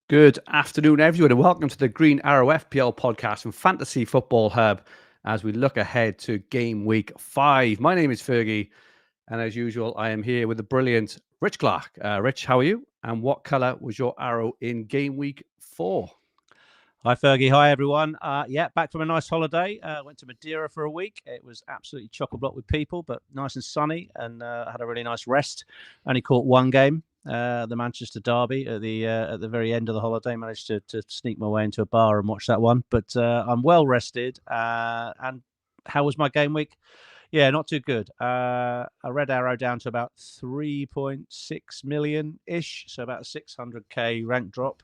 Good afternoon, everyone, and welcome to the Green Arrow FPL podcast from Fantasy Football Hub as we look ahead to game week 5. My name is Fergi, and as usual, I am here with the brilliant Rich Clarke. Rich, how are you? And what colour was your arrow in game week 4? Hi, Fergie. Hi, everyone. Back from a nice holiday. Went to Madeira for a week. It was absolutely chock-a-block with people, but nice and sunny, and had a really nice rest. Only caught one game, the Manchester Derby, at the very end of the holiday. Managed to sneak my way into a bar and watch that one. But I'm well rested. And how was my game week? Yeah, not too good. A red arrow down to about 3.6 million-ish, so about a 600k rank drop.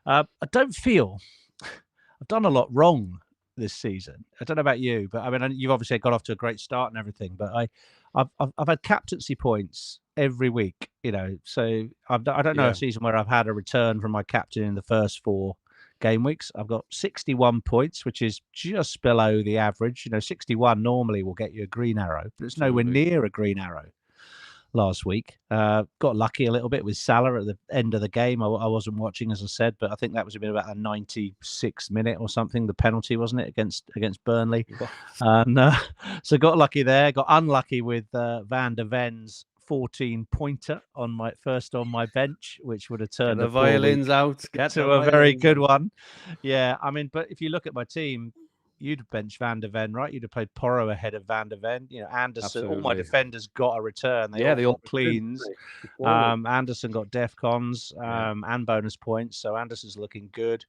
I don't feel I've done a lot wrong this season. I don't know about you, but I mean, you've obviously got off to a great start and everything. But I've had captaincy points every week, So I don't know a season where I've had a return from my captain in the first 4 game weeks. I've got 61 points, which is just below the average. 61 normally will get you a green arrow, but it's nowhere near a green arrow last week. Got lucky a little bit with Salah at the end of the game. I wasn't watching, as I said, but I think that was about a 96th minute or something. The penalty, wasn't it, against Burnley? And so got lucky there. Got unlucky with Van der Ven's 14-pointer on my bench, which would have turned the violins out to a very good one. Yeah, I mean, but if you look at my team, you'd have benched Van der Ven, right? You'd have played Porro ahead of Van der Ven. Anderson, absolutely. All my defenders got a return. They all got cleans. Anderson got DEFCONs and bonus points, so Anderson's looking good.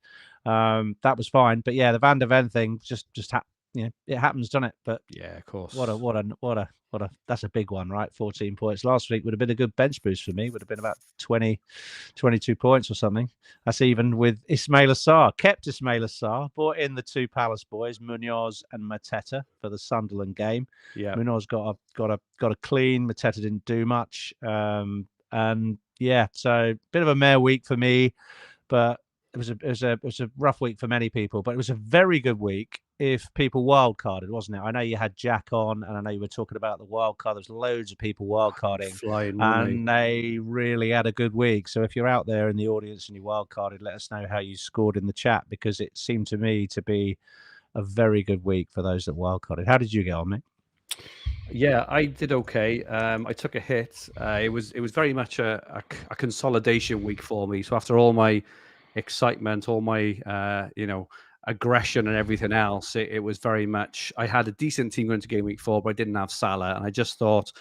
That was fine, but yeah, the Van der Ven thing just it happens, doesn't it? But yeah, of course. What a that's a big one, right? 14 points last week would have been a good bench boost for me. Would have been about 22 points or something. That's even with Ismail Assar. Kept Ismail Assar. Brought in the 2 Palace boys, Munoz and Mateta, for the Sunderland game. Yeah, Munoz got a clean. Mateta didn't do much. And yeah, so bit of a mare week for me, but it was a rough week for many people. But it was a very good week if people wildcarded, wasn't it? I know you had Jack on, and I know you were talking about the wildcard. There's loads of people wildcarding, and they really had a good week. So if you're out there in the audience and you wildcarded, let us know how you scored in the chat, because it seemed to me to be a very good week for those that wildcarded. How did you get on, mate? Yeah, I did okay. I took a hit. It was very much a consolidation week for me. So after all my excitement, all my aggression and everything else, it was very much, I had a decent team going to game week 4, but I didn't have Salah, and I just thought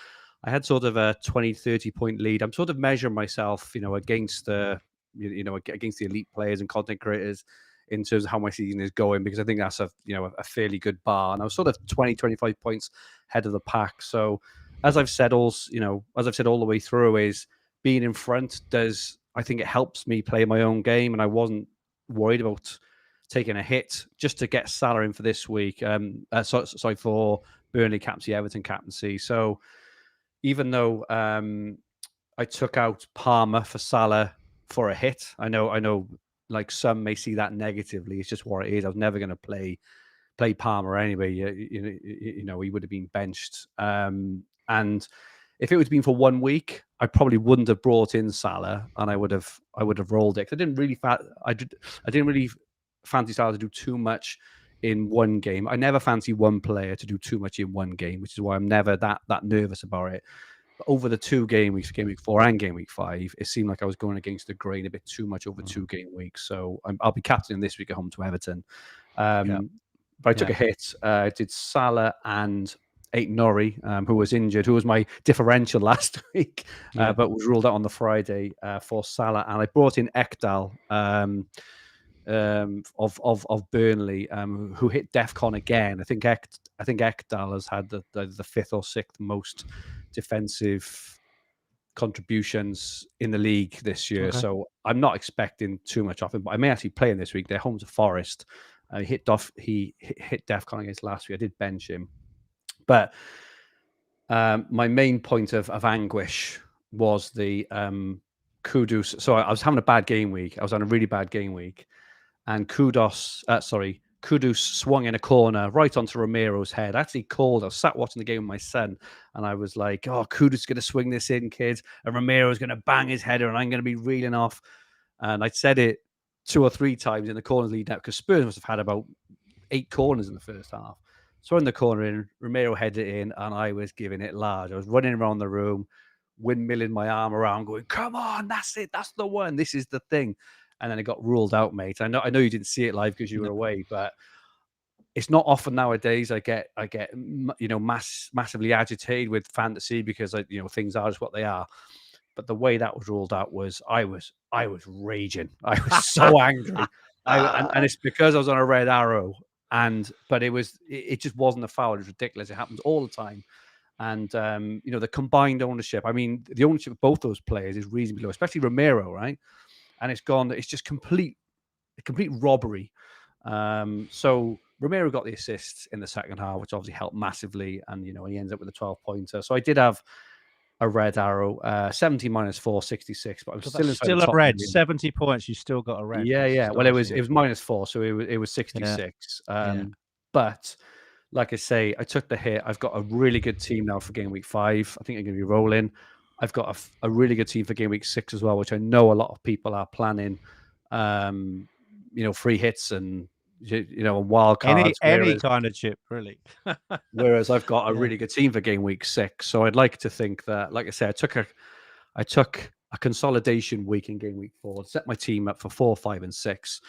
I had sort of a 20-30 point lead. I'm sort of measuring myself against against the elite players and content creators in terms of how my season is going, because I think that's a fairly good bar, and I was sort of 20-25 points ahead of the pack. So as I've said all the way through, is being in front I think it helps me play my own game, and I wasn't worried about taking a hit just to get Salah in for this week. For Burnley captaincy, Everton captaincy. So even though I took out Palmer for Salah for a hit, I know, like some may see that negatively. It's just what it is. I was never going to play Palmer anyway. He would have been benched. And if it would have been for 1 week, I probably wouldn't have brought in Salah, and I would have rolled it. I didn't really fancy Salah to do too much in one game. I never fancy one player to do too much in one game, which is why I'm never that nervous about it. But over the 2 game weeks, game week 4 and game week 5, it seemed like I was going against the grain a bit too much over 2 game weeks. So I'll be captaining this week at home to Everton. But I took a hit. I did Salah and Ait-Nouri, who was injured, who was my differential last week, but was ruled out on the Friday for Salah. And I brought in Ekdal of Burnley, who hit DEFCON again. I think Ekdal has had the 5th or 6th most defensive contributions in the league this year. Okay. So I'm not expecting too much off him, but I may actually play him this week. They're home to Forest. He hit DEFCON against last week. I did bench him. But my main point of anguish was the Kudus. So I was having a bad game week. I was on a really bad game week. And Kudus swung in a corner right onto Romero's head. I actually called. I was sat watching the game with my son, and I was like, "Oh, Kudus is going to swing this in, kids, and Romero's going to bang his header, and I'm going to be reeling off." And I said it 2 or 3 times in the corners leading up, because Spurs must have had about 8 corners in the first half. So in the corner in, Romero headed it in, and I was giving it large. I was running around the room, windmilling my arm around, going, "Come on, that's it, that's the one. This is the thing." And then it got ruled out, mate. I know you didn't see it live because you were away, but it's not often nowadays I get massively agitated with fantasy because things are just what they are. But the way that was ruled out was I was raging. I was so angry. And it's because I was on a red arrow. But it just wasn't a foul. It was ridiculous. It happens all the time. And the combined ownership. I mean, the ownership of both those players is reasonably low, especially Romero, right? And it's just complete robbery. So Romero got the assists in the second half, which obviously helped massively, and he ends up with a 12-pointer. So I did have a red arrow, 70 minus 4, 66, but I'm still a red. 70 points, you still got a red. Yeah. Well, it was minus 4, so it was 66. But like I say, I took the hit. I've got a really good team now for game week 5. I think I'm going to be rolling. I've got a really good team for game week 6 as well, which I know a lot of people are planning. Free hits and wild cards. Any kind of chip, really. Whereas I've got a really good team for game week 6. So I'd like to think that, like I said, I took a consolidation week in game week 4, set my team up for 4, 5, and 6.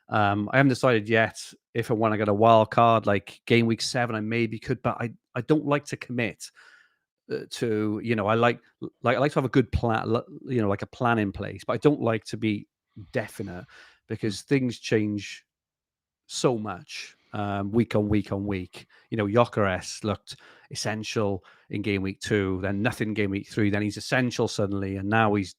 I haven't decided yet if and when I get a wild card, like game week 7, I maybe could, but I don't like to commit to, I like to have a good plan, like a plan in place, but I don't like to be definite because things change so much week on week on week. Gyökeres looked essential in game week 2, then nothing in game week 3, then he's essential suddenly, and now he's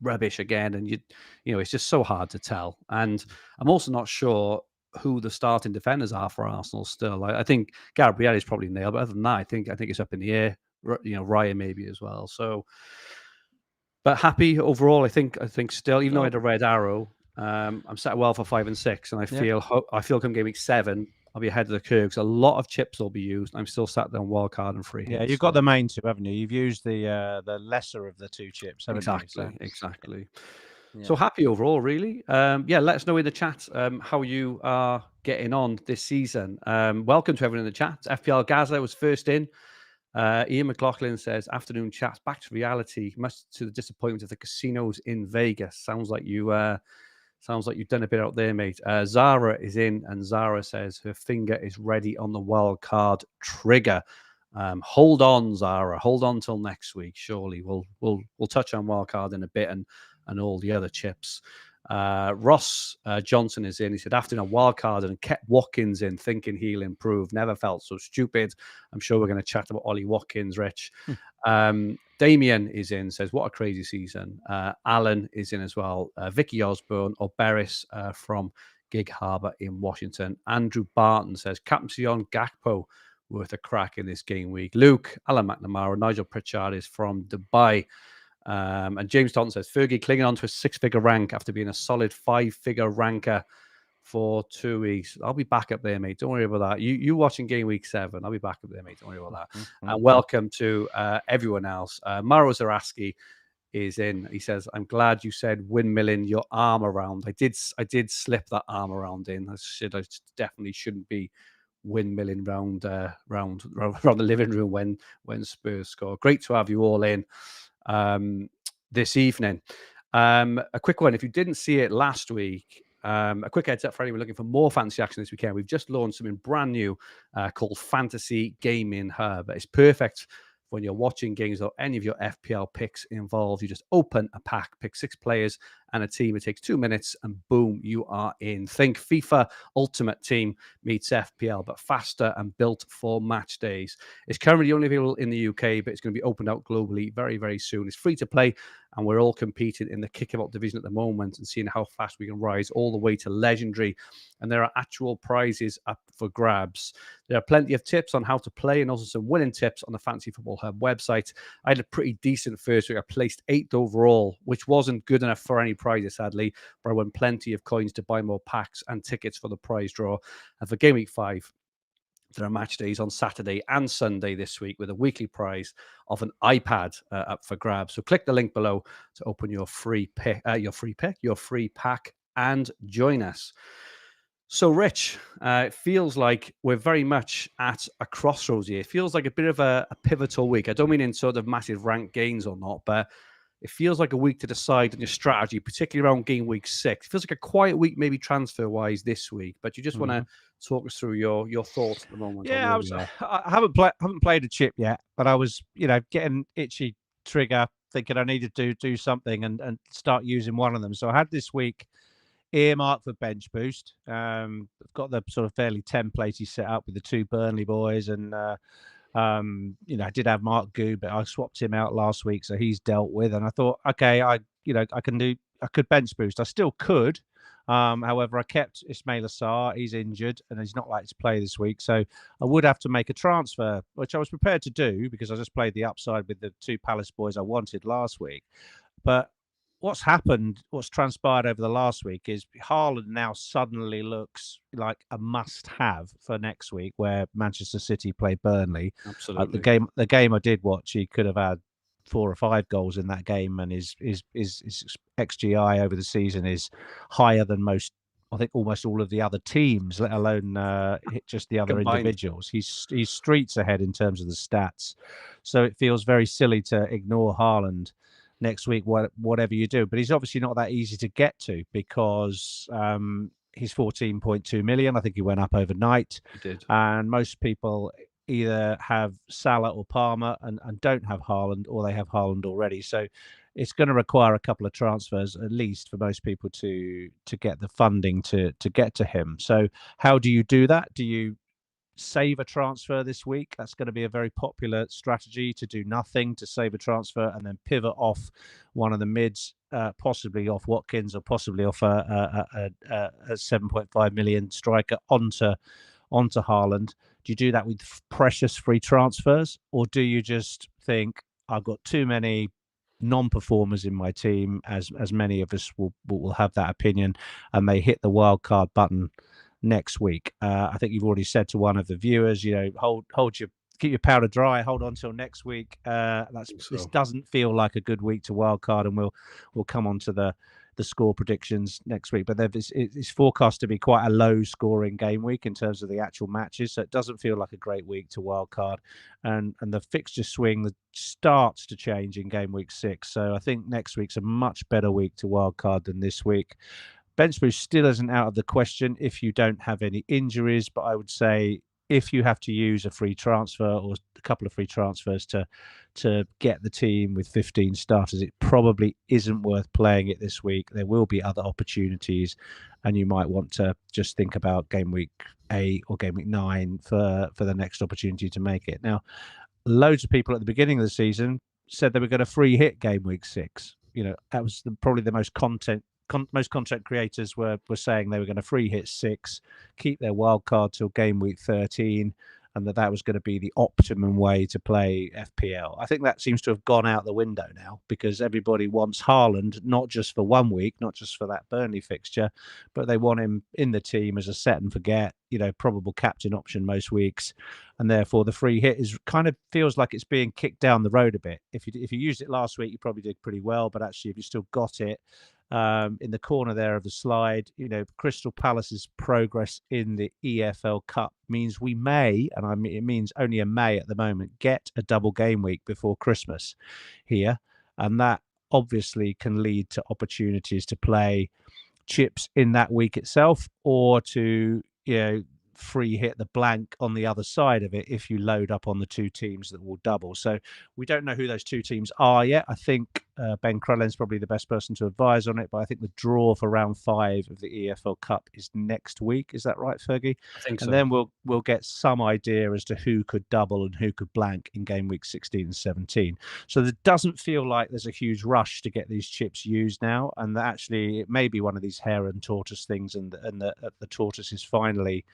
rubbish again. And it's just so hard to tell. And I'm also not sure who the starting defenders are for Arsenal still. I think Gabriel is probably nailed, but other than that, I think it's up in the air. Ryan maybe as well. So, but happy overall. I think still, even though I had a red arrow, I'm set well for 5 and 6, and I feel come game week 7, I'll be ahead of the curve because a lot of chips will be used. I'm still sat there on wild card and free hits. Yeah, you've got the main 2, haven't you? You've used the lesser of the 2 chips, haven't you? Exactly. Yeah. So happy overall, really. Let us know in the chat how you are getting on this season. Welcome to everyone in the chat. FPL Gaza was first in. Ian McLaughlin says, "Afternoon chat, back to reality. Much to the disappointment of the casinos in Vegas." Sounds like you've done a bit out there, mate. Zara is in, and Zara says her finger is ready on the wild card trigger. Hold on, Zara. Hold on till next week. Surely we'll touch on wild card in a bit and all the other chips. Ross Johnson is in. He said, after a wild card and kept Watkins in, thinking he'll improve. Never felt so stupid. I'm sure we're going to chat about Ollie Watkins, Rich. Damien is in, says, what a crazy season. Alan is in as well. Vicky Osborne or Beres from Gig Harbor in Washington. Andrew Barton says, Captaincy on Gakpo, worth a crack in this game week. Luke, Alan McNamara, Nigel Pritchard is from Dubai. And James Taunton says, Fergie clinging on to a 6-figure rank after being a solid 5-figure ranker for 2 weeks. I'll be back up there, mate. Don't worry about that. You watching game week 7. I'll be back up there, mate. Don't worry about that. And welcome to everyone else. Maro Zaraski is in. He says, I'm glad you said windmilling your arm around. I did slip that arm around in. I definitely shouldn't be windmilling round the living room when Spurs score. Great to have you all in this evening. A quick one, if you didn't see it last week, a quick heads up for anyone looking for more fantasy action this weekend. We've just launched something brand new called Fantasy Gaming Hub. It's perfect when you're watching games or any of your FPL picks involved. You just open a pack, pick 6 players and a team. It takes 2 minutes and boom, you are in. Think FIFA Ultimate Team meets FPL, but faster and built for match days. It's currently only available in the UK, but it's going to be opened out globally very, very soon. It's free to play, and we're all competing in the kick-em-up division at the moment and seeing how fast we can rise all the way to legendary. And there are actual prizes up for grabs. There are plenty of tips on how to play and also some winning tips on the Fantasy Football Hub website. I had a pretty decent first week. I placed 8th overall, which wasn't good enough for any prizes, sadly, but I won plenty of coins to buy more packs and tickets for the prize draw. And for Game Week 5, there are match days on Saturday and Sunday this week with a weekly prize of an iPad up for grabs. So click the link below to open your free pack and join us. So, Rich, it feels like we're very much at a crossroads here. It feels like a bit of a pivotal week. I don't mean in sort of massive rank gains or not, but it feels like a week to decide on your strategy, particularly around game week 6. It feels like a quiet week, maybe transfer-wise this week, but you just want to talk us through your thoughts at the moment on where we are. I haven't played a chip yet, but I was, getting itchy trigger, thinking I needed to do something and start using one of them. So I had this week earmarked for bench boost. I've got the sort of fairly templatey set up with the 2 Burnley boys, and I did have Mark Goo, but I swapped him out last week, so he's dealt with. And I thought, okay, I could bench boost. I still could. However, I kept Ismail Assar. He's injured and he's not likely to play this week. So I would have to make a transfer, which I was prepared to do because I just played the upside with the 2 Palace boys I wanted last week. But what's transpired over the last week is Haaland now suddenly looks like a must-have for next week, where Manchester City play Burnley. Absolutely. The game I did watch, he could have had 4 or 5 goals in that game, and his XGI over the season is higher than most. I think almost all of the other teams, let alone just the other Combined. individuals. He's streets ahead in terms of the stats. So it feels very silly to ignore Haaland next week, whatever you do. But he's obviously not that easy to get to because he's 14.2 million. I think he went up overnight. He did. And most people either have Salah or Palmer and don't have Haaland, or they have Haaland already. So it's going to require a couple of transfers at least for most people to get the funding to get to him. So how do you do that? Do you save a transfer this week? That's going to be a very popular strategy, to do nothing, to save a transfer and then pivot off one of the mids, possibly off Watkins or possibly off a 7.5 million striker onto Haaland. Do you do that with precious free transfers, or do you just think, I've got too many non-performers in my team, as many of us will have that opinion, and they hit the wildcard button next week? I think you've already said to one of the viewers, keep your powder dry, hold on till next week. This doesn't feel like a good week to wildcard, and we'll come on to the score predictions next week. But it's forecast to be quite a low scoring game week in terms of the actual matches, so it doesn't feel like a great week to wildcard. And the fixture swing starts to change in game week 6. So I think next week's a much better week to wildcard than this week. Bench boost still isn't out of the question if you don't have any injuries, but I would say if you have to use a free transfer or a couple of free transfers to get the team with 15 starters, it probably isn't worth playing it this week. There will be other opportunities, and you might want to just think about game week 8 or game week 9 for the next opportunity to make it. Now, loads of people at the beginning of the season said they were going to free hit game week 6. That was probably the most content creators were saying they were going to free hit 6, keep their wild card till game week 13, and that was going to be the optimum way to play FPL. I think that seems to have gone out the window now, because everybody wants Haaland, not just for 1 week, not just for that Burnley fixture, but they want him in the team as a set and forget, probable captain option most weeks. And therefore the free hit kind of feels like it's being kicked down the road a bit. If you used it last week, you probably did pretty well, but actually if you still got it, in the corner there of the slide, Crystal Palace's progress in the EFL Cup means we may, and it means only a may at the moment, get a double game week before Christmas here. And that obviously can lead to opportunities to play chips in that week itself, or to, free hit the blank on the other side of it if you load up on the 2 teams that will double. So we don't know who those 2 teams are yet. I think Ben Crellin's probably the best person to advise on it, but I think the draw for round 5 of the EFL Cup is next week. Is that right, Fergie? I think so. And then we'll get some idea as to who could double and who could blank in game week 16 and 17. So there doesn't feel like there's a huge rush to get these chips used now, and that actually it may be one of these hare and tortoise things, and the tortoise is finally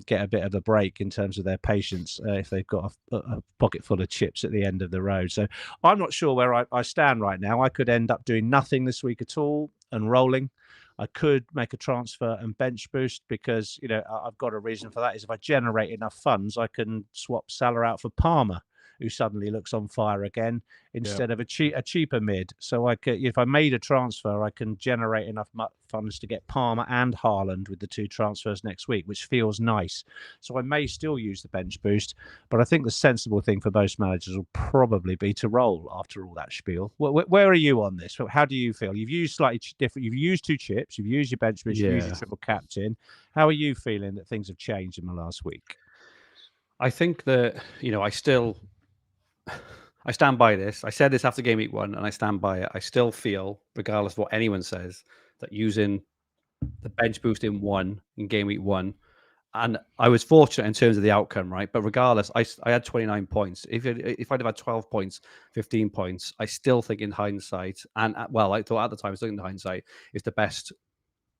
get a bit of a break in terms of their patience if they've got a pocket full of chips at the end of the road. So I'm not sure where I stand right now. I could end up doing nothing this week at all and rolling. I could make a transfer and bench boost, because I've got a reason for that. Is if I generate enough funds, I can swap Salah out for Palmer who suddenly looks on fire again, instead of a cheaper mid. So I could, if I made a transfer, I can generate enough funds to get Palmer and Haaland with the 2 transfers next week, which feels nice. So I may still use the bench boost, but I think the sensible thing for most managers will probably be to roll after all that spiel. Where are you on this? How do you feel? You've used slightly different. You've used 2 chips. You've used your bench boost. You've used your triple captain. How are you feeling that things have changed in the last week? I think that, I stand by this. I said this after game week 1, and I stand by it. I still feel, regardless of what anyone says, that using the bench boost in game week 1, and I was fortunate in terms of the outcome, right? But regardless, I had 29 points. If I'd have had 12 points, 15 points, I still think in hindsight, and I thought at the time, still in hindsight, is the best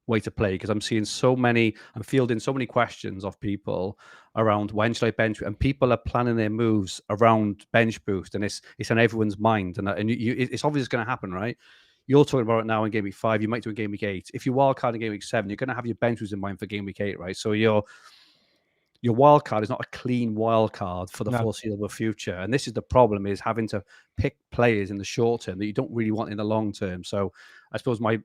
way to play, because I'm fielding so many questions of people around when should I bench, and people are planning their moves around bench boost, and it's on everyone's mind, and it's obviously going to happen, right? You're talking about it now in game week 5. You might do in game week 8. If you wildcard in game week 7, you're going to have your bench boost in mind for game week 8, right? So your wild card is not a clean wild card for the foreseeable future. And this is the problem, is having to pick players in the short term that you don't really want in the long term. So I suppose my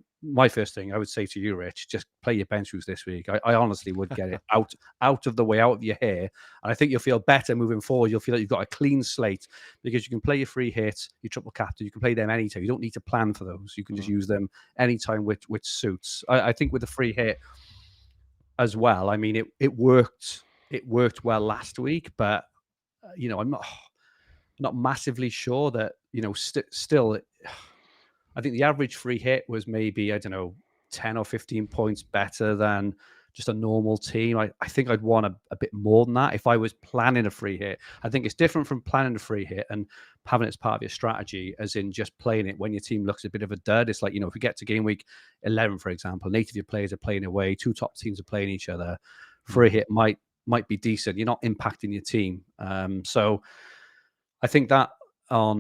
first thing I would say to you, Rich, just play your bench boost this week. I honestly would get it out of the way, out of your hair. And I think you'll feel better moving forward. You'll feel like you've got a clean slate, because you can play your free hits, your triple captain. You can play them anytime. You don't need to plan for those. You can just use them anytime which suits. I think with the free hit as well, I mean, it worked. It worked well last week, but I'm not massively sure that still. I think the average free hit was maybe, I don't know, 10 or 15 points better than just a normal team. I think I'd want a bit more than that if I was planning a free hit. I think it's different from planning a free hit and having it as part of your strategy, as in just playing it when your team looks a bit of a dud. It's like, if we get to game week 11, for example, and 8 of your players are playing away, 2 top teams are playing each other, free hit might be decent. You're not impacting your team. So I think that on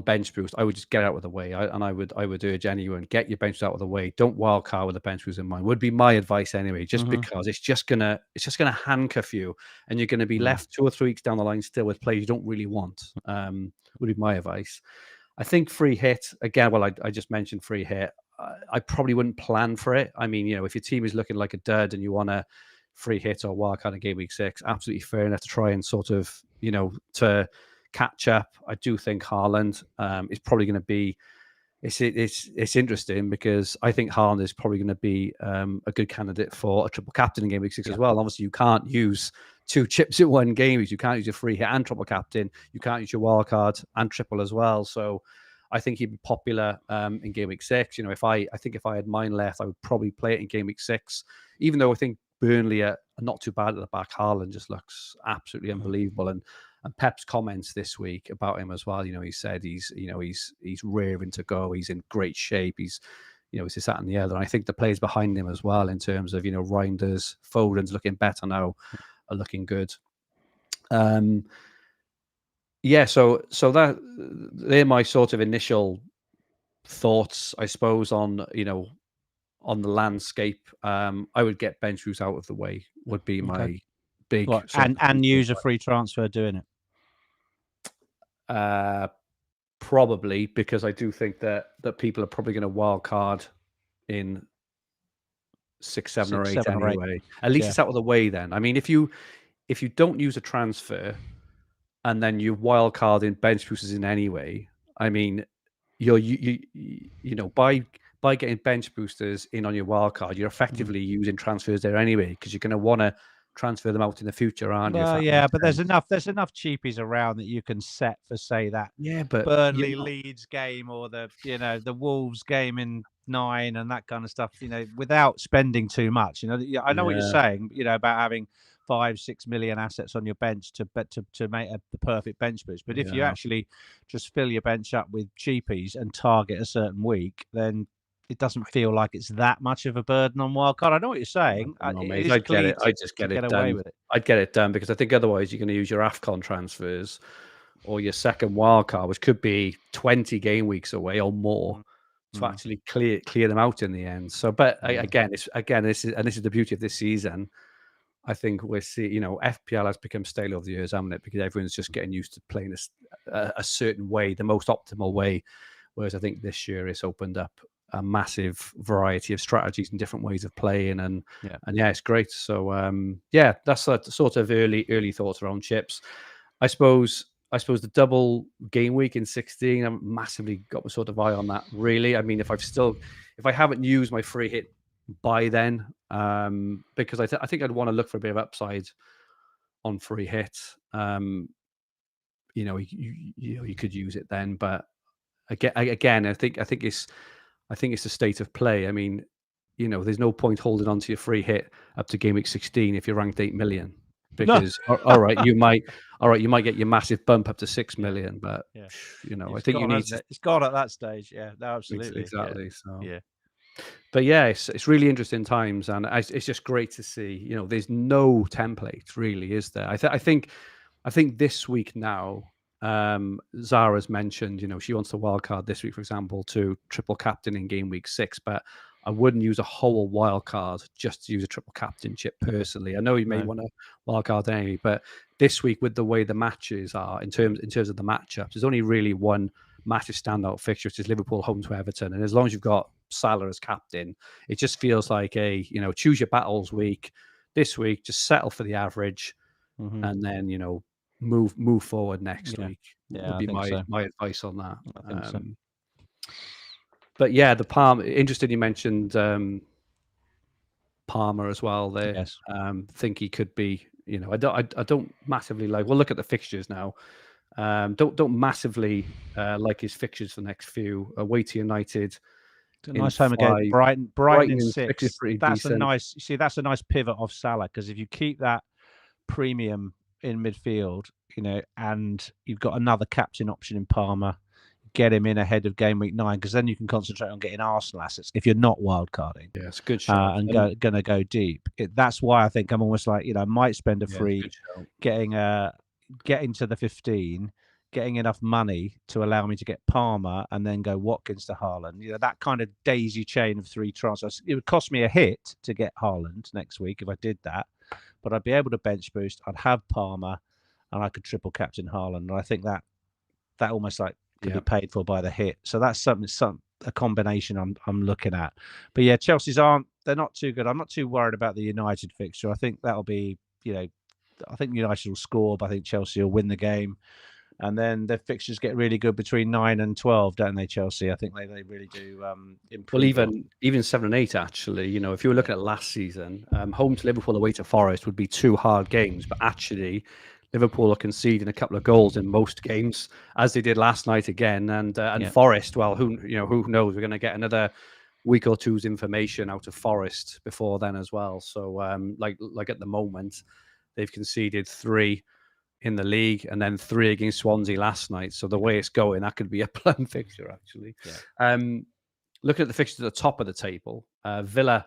bench boost, I would just get out of the way. I would urge anyone, get your bench out of the way. Don't wild card with the bench boost in mind. Would be my advice anyway. Just because it's just gonna handcuff you, and you're gonna be left 2 or 3 weeks down the line still with players you don't really want. Would be my advice. I think free hit again. Well, I just mentioned free hit. I probably wouldn't plan for it. I mean, if your team is looking like a dud and you want a free hit or wildcard in game week 6, absolutely fair enough to try and sort of, to catch up. I do think Haaland is probably going to be. It's interesting, because I think Haaland is probably going to be a good candidate for a triple captain in game week 6 as well. And obviously, you can't use 2 chips in one game. You can't use your free hit and triple captain. You can't use your wildcard and triple as well. So I think he'd be popular in game week 6. If I had mine left, I would probably play it in game week 6. Even though I think Burnley are not too bad at the back, Haaland just looks absolutely unbelievable. And Pep's comments this week about him as well. He said he's raring to go. He's in great shape. He's this, that, and the other. And I think the players behind him as well, in terms of Reinders, Foden's looking better now, are looking good. So that they're my sort of initial thoughts, I suppose, on the landscape. I would get bench boost out of the way, would be my big and use a free transfer doing it. Probably, because I do think that people are probably going to wild card in 6, 7, or 8 anyway. At least it's out of the way then. I mean, if you don't use a transfer and then you wild card in bench boosters in anyway, I mean, by getting bench boosters in on your wild card, you're effectively using transfers there anyway, because you're going to want to transfer them out in the future, aren't you? But there's enough cheapies around that you can set for, say, that Burnley Leeds game, or the the Wolves game in 9 and that kind of stuff, without spending too much. I know what you're saying, about having 5-6 million assets on your bench to make the perfect bench boost. But if you actually just fill your bench up with cheapies and target a certain week, then it doesn't feel like it's that much of a burden on wildcard. I know what you're saying. I'd get it. I just get it done. I'd get it done, because I think otherwise you're going to use your AFCON transfers or your second wildcard, which could be 20 game weeks away or more, to actually clear them out in the end. So, but again, this is the beauty of this season. I think we're seeing, FPL has become stale over the years, hasn't it? Because everyone's just getting used to playing a certain way, the most optimal way. Whereas I think this year it's opened up a massive variety of strategies and different ways of playing, and it's great. So that's a sort of early thoughts around chips. I suppose the double game week in 16, I've massively got my sort of eye on that. Really, I mean, if I haven't used my free hit by then, because I think I'd want to look for a bit of upside on free hit. You could use it then, but again, I think it's a state of play. I mean, there's no point holding on to your free hit up to game week 16 if you're ranked 8 million, because all right, you might get your massive bump up to 6 million, but I think you need to. It's gone at that stage. Yeah, no, absolutely, exactly. So yeah. But yeah, it's really interesting times, and it's just great to see. There's no template really, is there? I think this week now, Zara's mentioned, she wants to wildcard this week, for example, to triple captain in game week 6, but I wouldn't use a whole wildcard just to use a triple captain chip personally. I know you may want to wildcard anyway, but this week, with the way the matches are in terms of the matchups, there's only really one massive standout fixture, which is Liverpool home to Everton, and as long as you've got Salah as captain, it just feels like a choose your battles week. This week, just settle for the average, and then move forward next week. Would be my advice on that. I think so. But yeah, the Palmer. Interesting, you mentioned Palmer as well. There, yes. Think he could be. I don't massively like. Well, look at the fixtures now. Don't massively like his fixtures for the next few. Away to United. It's a nice home again. Brighton in 6. That's decent. That's a nice pivot off Salah, because if you keep that premium in midfield, and you've got another captain option in Palmer, get him in ahead of game week 9, because then you can concentrate on getting Arsenal assets if you're not wildcarding. Yeah, it's a good shot. And going to go deep. That's why I think I'm almost like, I might spend a free getting to the 15, getting enough money to allow me to get Palmer and then go Watkins to Haaland. That kind of daisy chain of 3 transfers. It would cost me a hit to get Haaland next week if I did that, but I'd be able to bench boost. I'd have Palmer, and I could triple captain Haaland. And I think that almost like could be paid for by the hit. So that's a combination I'm looking at. But yeah, Chelsea's they're not too good. I'm not too worried about the United fixture. I think that'll be, I think United will score, but I think Chelsea will win the game. And then their fixtures get really good between 9 and 12, don't they, Chelsea? I think they really do improve. Well, even 7 and 8, actually. If you were looking at last season, home to Liverpool, away to Forest would be 2 hard games. But actually, Liverpool are conceding a couple of goals in most games, as they did last night again. And Forest, well, who knows? We're going to get another week or two's information out of Forest before then as well. So, like at the moment, they've conceded 3 in the league, and then 3 against Swansea last night. So the way it's going, that could be a plum fixture, actually. Yeah. Looking at the fixtures at the top of the table, Villa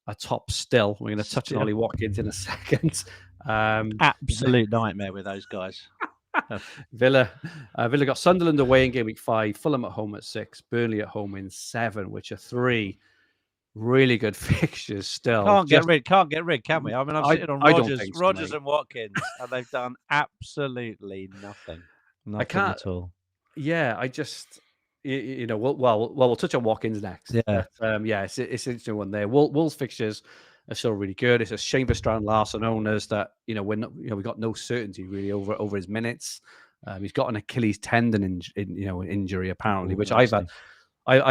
are top still. We're going to touch on Ollie Watkins in a second. Absolute nightmare with those guys. Villa got Sunderland away in game week 5, Fulham at home at 6, Burnley at home in 7, which are 3 really good fixtures still. Can't get rid, can we? I mean, I'm sitting on Rodgers and Watkins, and they've done absolutely nothing. Nothing at all. Yeah, I just, we'll touch on Watkins next. Yeah. But, it's an interesting one there. Wolves fixtures are still really good. It's a shame for Strand Larson owners that, we got no certainty really over his minutes. He's got an Achilles tendon injury apparently, which I've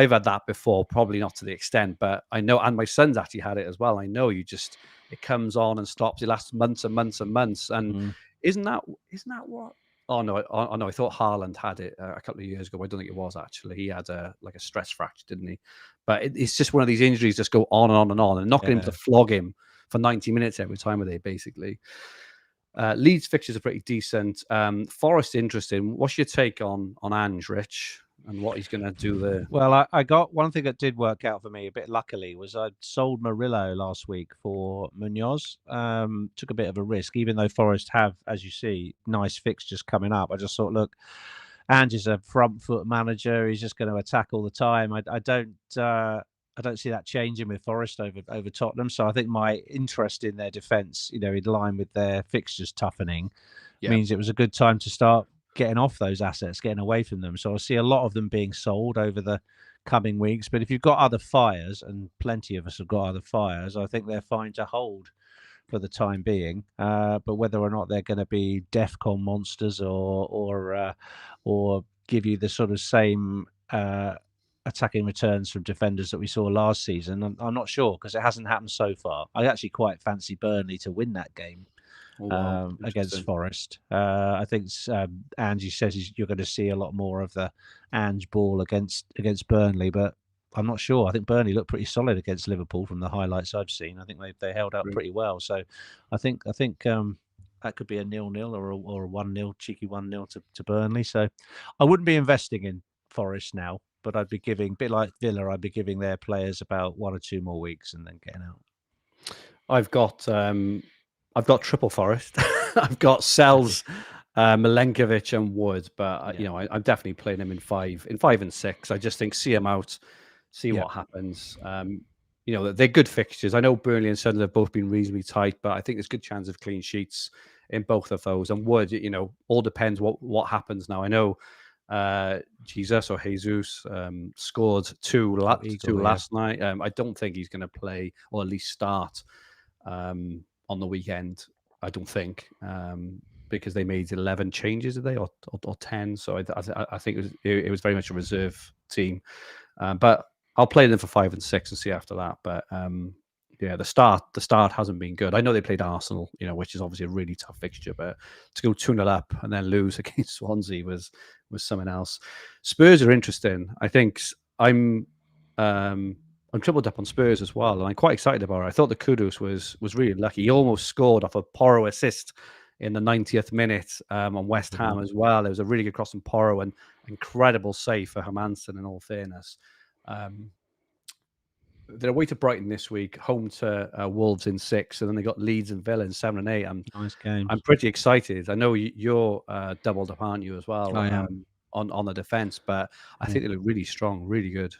had that before, probably not to the extent, but I know, and my son's actually had it as well. I know it comes on and stops. It lasts months and months and months. And isn't that what? Oh no, I thought Haaland had it a couple of years ago. I don't think it was actually. He had a stress fracture, didn't he? But it's just one of these injuries just go on and on and on, and not getting him to flog him for 90 minutes every time of the day, basically. Leeds fixtures are pretty decent. Forest interesting. What's your take on Ange, Rich, and what he's going to do there? Well, I got one thing that did work out for me a bit luckily was I sold Murillo last week for Munoz. Took a bit of a risk, even though Forest have, as you see, nice fixtures coming up. I just thought, look, Ange is a front foot manager. He's just going to attack all the time. I don't that changing with Forest over Tottenham. So I think my interest in their defence, in line with their fixtures toughening, means it was a good time to start getting off those assets, getting away from them. So I see a lot of them being sold over the coming weeks. But if you've got other fires, and plenty of us have got other fires, I think they're fine to hold for the time being. But whether or not they're going to be DEFCON monsters or give you the sort of same attacking returns from defenders that we saw last season, I'm not sure, because it hasn't happened so far. I actually quite fancy Burnley to win that game. Against Forest. I think Angie says you're going to see a lot more of the Ange ball against Burnley, but I'm not sure. I think Burnley looked pretty solid against Liverpool from the highlights I've seen. I think they held up pretty well. So I think that could be a 0-0 or a 1-0, cheeky 1-0 to Burnley. So I wouldn't be investing in Forest now, but I'd be giving, a bit like Villa, I'd be giving their players about 1 or 2 more weeks and then getting out. I've got triple Forest. I've got Sells, Milenkovic, and Wood, but I'm definitely playing him in 5 and 6. I just think see him out, see what happens. They're good fixtures. I know Burnley and Sunderland have both been reasonably tight, but I think there's good chance of clean sheets in both of those. And Wood, all depends what happens now. I know Jesus scored 2 last night. I don't think he's going to play, or at least start on the weekend. I don't think, because they made 11 changes, did they, or 10? So I think it was very much a reserve team. But I'll play them for 5 and 6 and see after that. But the start hasn't been good. I know they played Arsenal, which is obviously a really tough fixture, but to go 2-0 up and then lose against Swansea was something else. Spurs are interesting. I think I'm tripled up on Spurs as well, and I'm quite excited about it. I thought the Kudus was really lucky. He almost scored off a Porro assist in the 90th minute on West Ham as well. There was a really good cross from Porro and incredible save for Hermansen, in all fairness. They're away to Brighton this week, home to Wolves in 6, and then they got Leeds and Villa in 7 and 8. Nice games. I'm pretty excited. I know you're doubled up, aren't you, as well? I am. On the defence, but I think they look really strong, really good.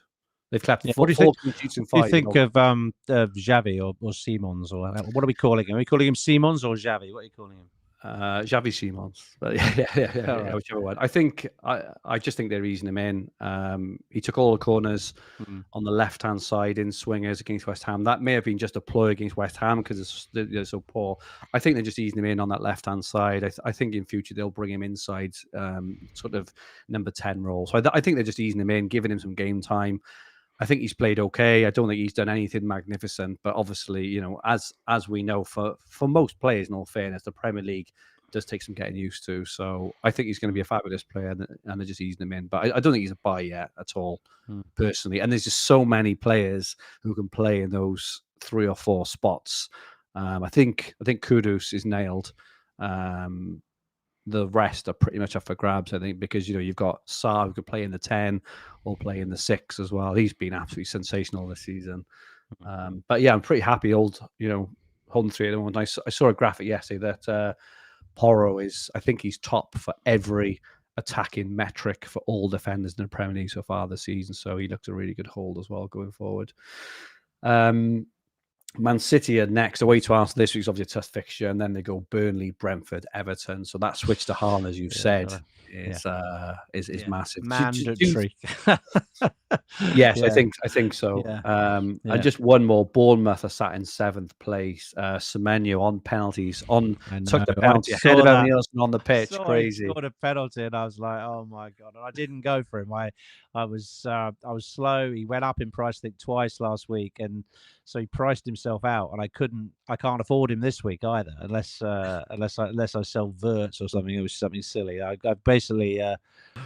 They've clapped 4 clean sheets in 5. What do you think of Xavi or Simons, or what are we calling him? Are we calling him Simons or Xavi? What are you calling him? Xavi Simons. Yeah, whichever one. I think I just think they're easing him in. He took all the corners on the left-hand side in swingers against West Ham. That may have been just a ploy against West Ham because they're so poor. I think they're just easing him in on that left-hand side. I think in future they'll bring him inside, sort of number 10 role. So I think they're just easing him in, giving him some game time. I think he's played okay. I don't think he's done anything magnificent, but obviously, as we know, for most players, in all fairness, the Premier League does take some getting used to. So I think he's going to be a fabulous player, and they're just easing him in. But I don't think he's a buy yet at all, personally. And there's just so many players who can play in those 3 or 4 spots. I think Kudus is nailed. The rest are pretty much up for grabs, I think, because you've got Sarr who could play in the 10 or play in the 6 as well. He's been absolutely sensational this season. But yeah, I'm pretty happy holding 3 at the moment. I saw a graphic yesterday that Porro I think he's top for every attacking metric for all defenders in the Premier League so far this season. So he looks a really good hold as well going forward. Man City are next, away to Arsenal. This week's obviously a tough fixture, and then they go Burnley, Brentford, Everton. So that switch to Haaland, as you've said, is massive. Mandatory. Yes, I think so. And just one more. Bournemouth are sat in 7th place. Semenyo on penalties. Took the penalty ahead of Nielsen on the pitch. Crazy. He scored a penalty, and I was like, "Oh my god!" And I didn't go for him. I was slow. He went up in price, I think, twice last week, and so he priced himself out. And I can't afford him this week either, unless I sell Verts or something. It was something silly. I basically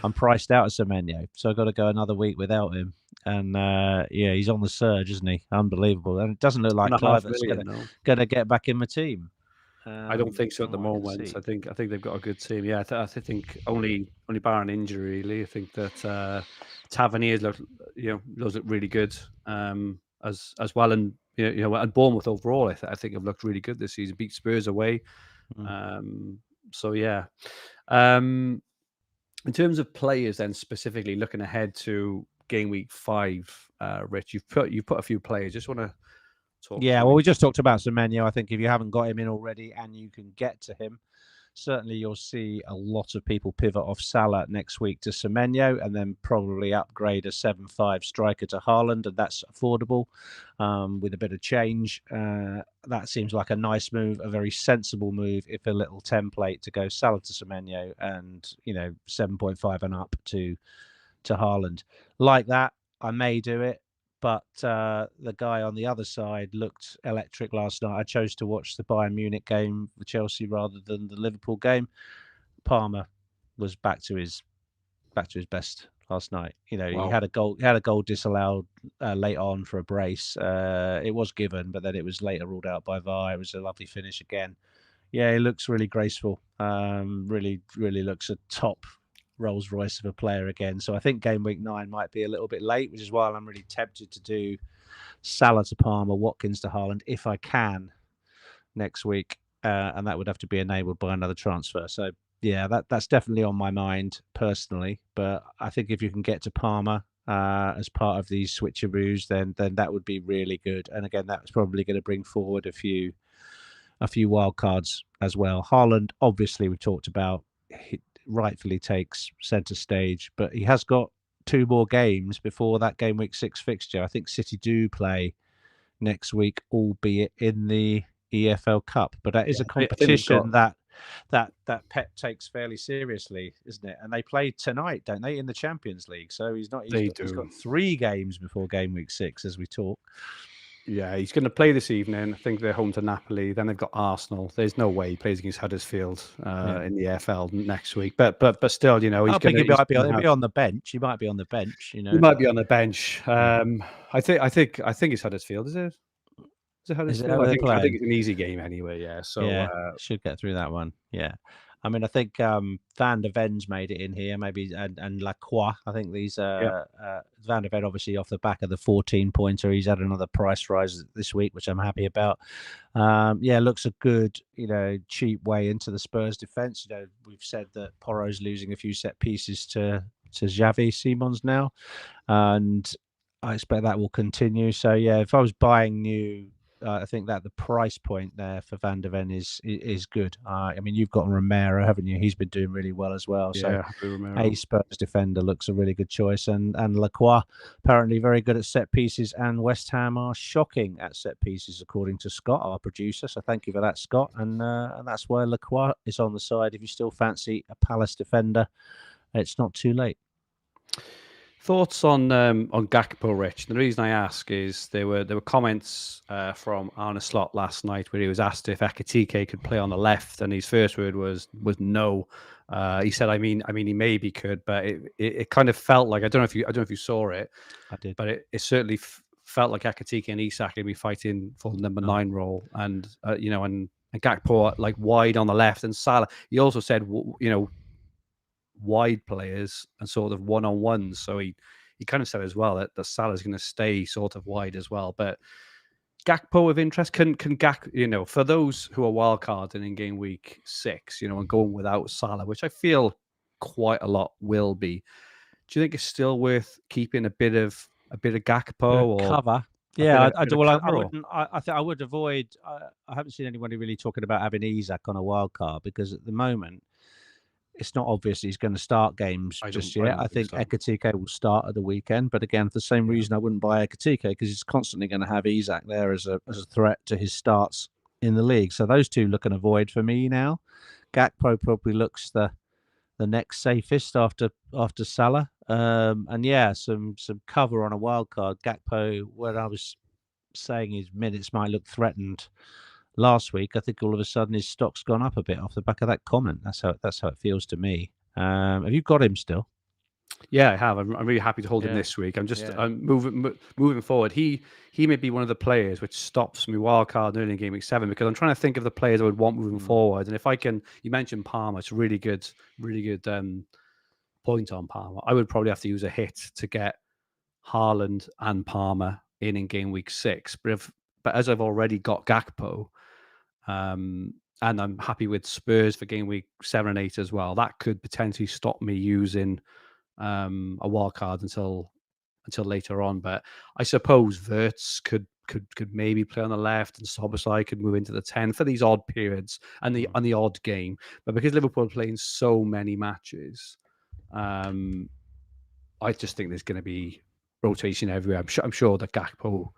I'm priced out of Semenyo, so I've got to go another week without him. And he's on the surge, isn't he? Unbelievable. And it doesn't look like Kluivert's going to get back in the team. I don't think so at the moment. I think they've got a good team. Yeah, I think only barring injury, really. I think that Tavernier's look really good as well, and and Bournemouth overall, I think have looked really good this season. Beat Spurs away. So yeah. In terms of players, then specifically looking ahead to game week 5, Rich. You've put a few players. Just want to talk. Yeah, well, we just talked about Semenyo. I think if you haven't got him in already and you can get to him, certainly you'll see a lot of people pivot off Salah next week to Semenyo and then probably upgrade a 7-5 striker to Haaland, and that's affordable with a bit of change. That seems like a nice move, a very sensible move, if a little template to go Salah to Semenyo and 7.5 and up to Haaland. Like that, I may do it. But the guy on the other side looked electric last night. I chose to watch the Bayern Munich game for Chelsea rather than the Liverpool game. Palmer was back to his best last night. Wow. He had a goal disallowed late on for a brace. It was given, but then it was later ruled out by VAR. It was a lovely finish again. Yeah, he looks really graceful. Really looks a top Rolls Royce of a player again. So I think game week 9 might be a little bit late, which is why I'm really tempted to do Salah to Palmer, Watkins to Haaland if I can next week, and that would have to be enabled by another transfer. So yeah, that's definitely on my mind personally. But I think if you can get to Palmer as part of these switcheroos, then that would be really good. And again, that's probably going to bring forward a few wild cards as well. Haaland, obviously, we talked about. He rightfully takes centre stage, but he has got 2 more games before that game week 6 fixture. I think City do play next week, albeit in the EFL Cup, but that is a competition that Pep takes fairly seriously, isn't it? And they play tonight, don't they, in the Champions League? So he's got 3 games before game week 6 as we talk. Yeah, he's going to play this evening. I think they're home to Napoli. Then they've got Arsenal. There's no way he plays against Huddersfield in the EFL next week. But still, he's going to. He might be on the bench. He might be on the bench. He might be on the bench. I think it's Huddersfield. Is it? Is it Huddersfield? I think it's an easy game anyway. Yeah. So should get through that one. Yeah. I mean, I think Van der Ven's made it in here, maybe, and Lacroix. I think these Van der Ven, obviously, off the back of the 14-pointer, he's had another price rise this week, which I'm happy about. Looks a good, cheap way into the Spurs defense. We've said that Porro's losing a few set pieces to Xavi Simons now, and I expect that will continue. So yeah, if I was buying new. I think that the price point there for Van der Ven is good. I mean, you've got Romero, haven't you? He's been doing really well as well. Yeah, so a Spurs defender looks a really good choice. And Lacroix, apparently very good at set pieces, and West Ham are shocking at set pieces, according to Scott, our producer. So thank you for that, Scott. And that's why Lacroix is on the side. If you still fancy a Palace defender, it's not too late. Thoughts on Gakpo, Rich? The reason I ask is there were comments from Arne Slot last night where he was asked if Ekitike could play on the left, and his first word was no. He said, I mean, he maybe could, but it kind of felt like I don't know if you saw it. I did, but it certainly felt like Ekitike and Isak would be fighting for the number 9 role, and and Gakpo like wide on the left, and Salah. He also said, wide players and sort of one-on-ones. So he kind of said as well that Salah's going to stay sort of wide as well. But Gakpo of interest, can Gak, for those who are wildcarding in game week 6, and going without Salah, which I feel quite a lot will be. Do you think it's still worth keeping a bit of Gakpo or cover? Yeah, I would avoid. I haven't seen anybody really talking about having Isak on a wild card, because at the moment it's not obvious he's going to start games just yet. I think Ekitike will start at the weekend, but again, for the same reason I wouldn't buy Ekitike, because he's constantly going to have Isak there as a threat to his starts in the league. So those two look an avoid for me now. Gakpo probably looks the next safest after Salah. And yeah, some cover on a wild card. Gakpo, where I was saying his minutes might look threatened last week, I think all of a sudden his stock's gone up a bit off the back of that comment. That's how it feels to me. Have you got him still? Yeah, I have. I'm really happy to hold him this week. I'm moving forward. He may be one of the players which stops me wildcard early in game week 7, because I'm trying to think of the players I would want moving forward. And if I can, you mentioned Palmer, it's a really good point on Palmer. I would probably have to use a hit to get Haaland and Palmer in game week 6. But as I've already got Gakpo, and I'm happy with Spurs for game week 7 and 8 as well, that could potentially stop me using a wild card until until later on. But I suppose Wirtz could maybe play on the left, and Szoboszlai could move into the 10 for these odd periods and the odd game. But because Liverpool are playing so many matches, I just think there's going to be rotation everywhere. I'm sure that Gakpo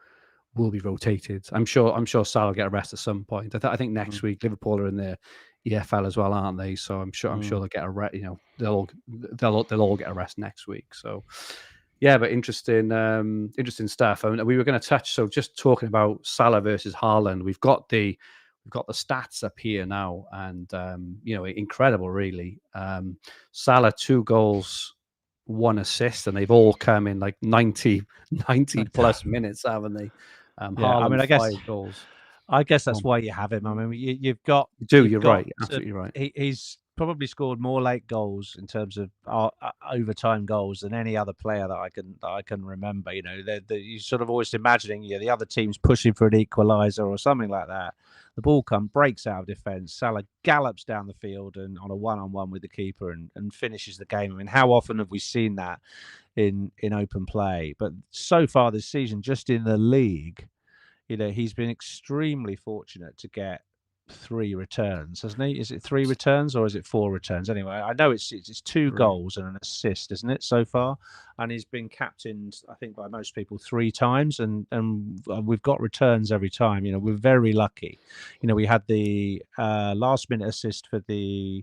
will be rotated. I'm sure Salah will get a rest at some point. I think next week Liverpool are in the EFL as well, aren't they? So I'm sure they'll get a rest. You know, they'll all get a rest next week. So yeah, but interesting stuff. And we were going to touch. So just talking about Salah versus Haaland, we've got the stats up here now, and incredible, really. Salah 2 goals, 1 assist, and they've all come in like 90 plus minutes, haven't they? Haaland, I guess 5 goals. I guess that's why you have him. I mean, you've got. You're right, absolutely right. He's probably scored more late goals in terms of overtime goals than any other player that I can remember. You know, you sort of always imagining the other team's pushing for an equaliser or something like that. The ball breaks out of defence. Salah gallops down the field and on a 1-on-1 with the keeper and finishes the game. I mean, how often have we seen that in open play? But so far this season, just in the league, he's been extremely fortunate to get 3 returns, hasn't he? Is it 3 returns or is it 4 returns? Anyway, I know it's 2 goals and an assist, isn't it, so far? And he's been captained, I think, by most people 3 times, and we've got returns every time. We're very lucky. We had the last minute assist for the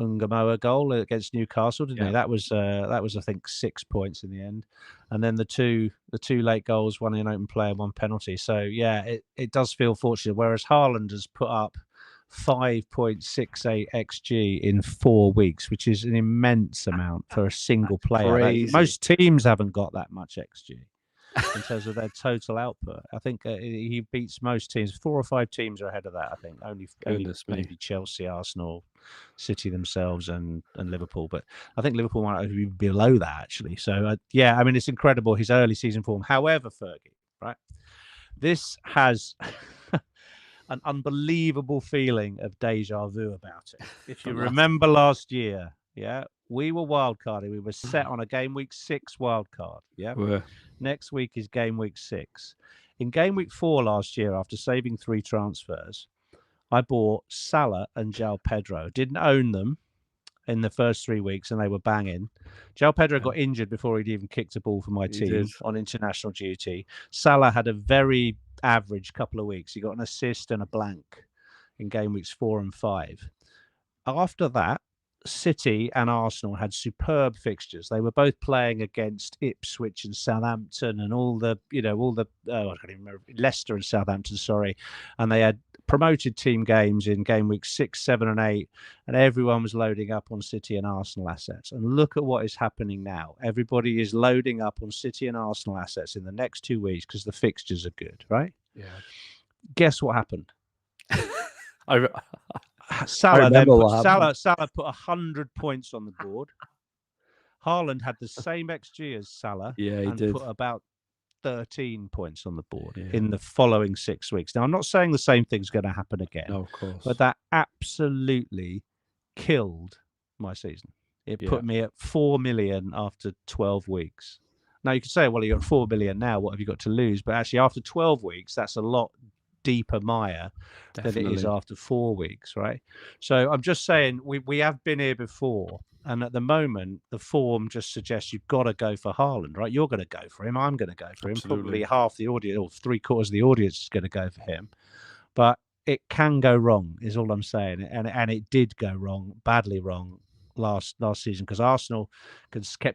Ungamoa goal against Newcastle, didn't he? That was I think 6 points in the end, and then the two late goals, 1 in open play and 1 penalty. So yeah, it does feel fortunate. Whereas Haaland has put up 5.68 xG in 4 weeks, which is an immense amount for a single player. Most teams haven't got that much xG in terms of their total output. I think he beats most teams. 4 or 5 teams are ahead of that. I think only maybe Chelsea, Arsenal, City themselves, and Liverpool. But I think Liverpool might be below that, actually. So I mean, it's incredible, his early season form. However, Fergie, right, this has an unbelievable feeling of deja vu about it. If you remember last year, we were wildcarding. We were set on a game week 6 wildcard. Next week is game week 6. In game week 4 last year, after saving 3 transfers, I bought Salah and João Pedro. Didn't own them in the first 3 weeks, and they were banging. João Pedro got injured before he'd even kicked a ball for my team on international duty. Salah had a very average couple of weeks. He got an assist and a blank in game weeks 4 and 5. After that, City and Arsenal had superb fixtures. They were both playing against Ipswich and Southampton and all the I can't even remember, Leicester and Southampton, sorry. And they had promoted team games in game week 6, 7 and 8, and everyone was loading up on City and Arsenal assets. And look at what is happening now. Everybody is loading up on City and Arsenal assets in the next 2 weeks because the fixtures are good, right? Yeah. Guess what happened? Salah put 100 points on the board. Haaland had the same XG as Salah and put about 13 points on the board in the following 6 weeks. Now, I'm not saying the same thing's going to happen again. No, of course. But that absolutely killed my season. It put me at 4 million after 12 weeks. Now, you could say, well, you're at 4 million now. What have you got to lose? But actually, after 12 weeks, that's a lot deeper mire than it is after 4 weeks, right? So I'm just saying we have been here before, and at the moment the form just suggests you've got to go for Haaland, right? You're going to go for him, I'm going to go for him. Probably half the audience or 3/4 of the audience is going to go for him, but it can go wrong is all I'm saying, and it did go wrong, badly wrong last season, because Arsenal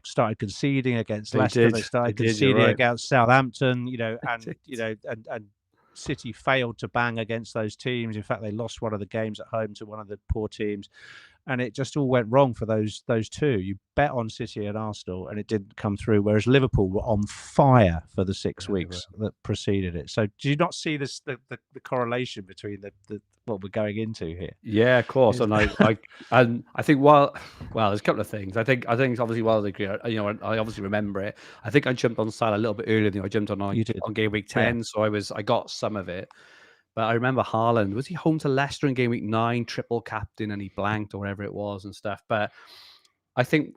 started conceding against Leicester. They started conceding against Southampton, and City failed to bang against those teams. In fact, they lost one of the games at home to one of the poor teams, and it just all went wrong for those two. You bet on City and Arsenal, and it didn't come through. Whereas Liverpool were on fire for the 6 weeks that preceded it. So, do you not see this the correlation between the what we're going into here? Yeah, of course. And I think there's a couple of things. I think obviously I agree. I obviously remember it. I think I jumped on Salah a little bit earlier than I jumped on game week 10, so I got some of it. But I remember Haaland, was he home to Leicester in game week 9, triple captain, and he blanked or whatever it was and stuff. But I think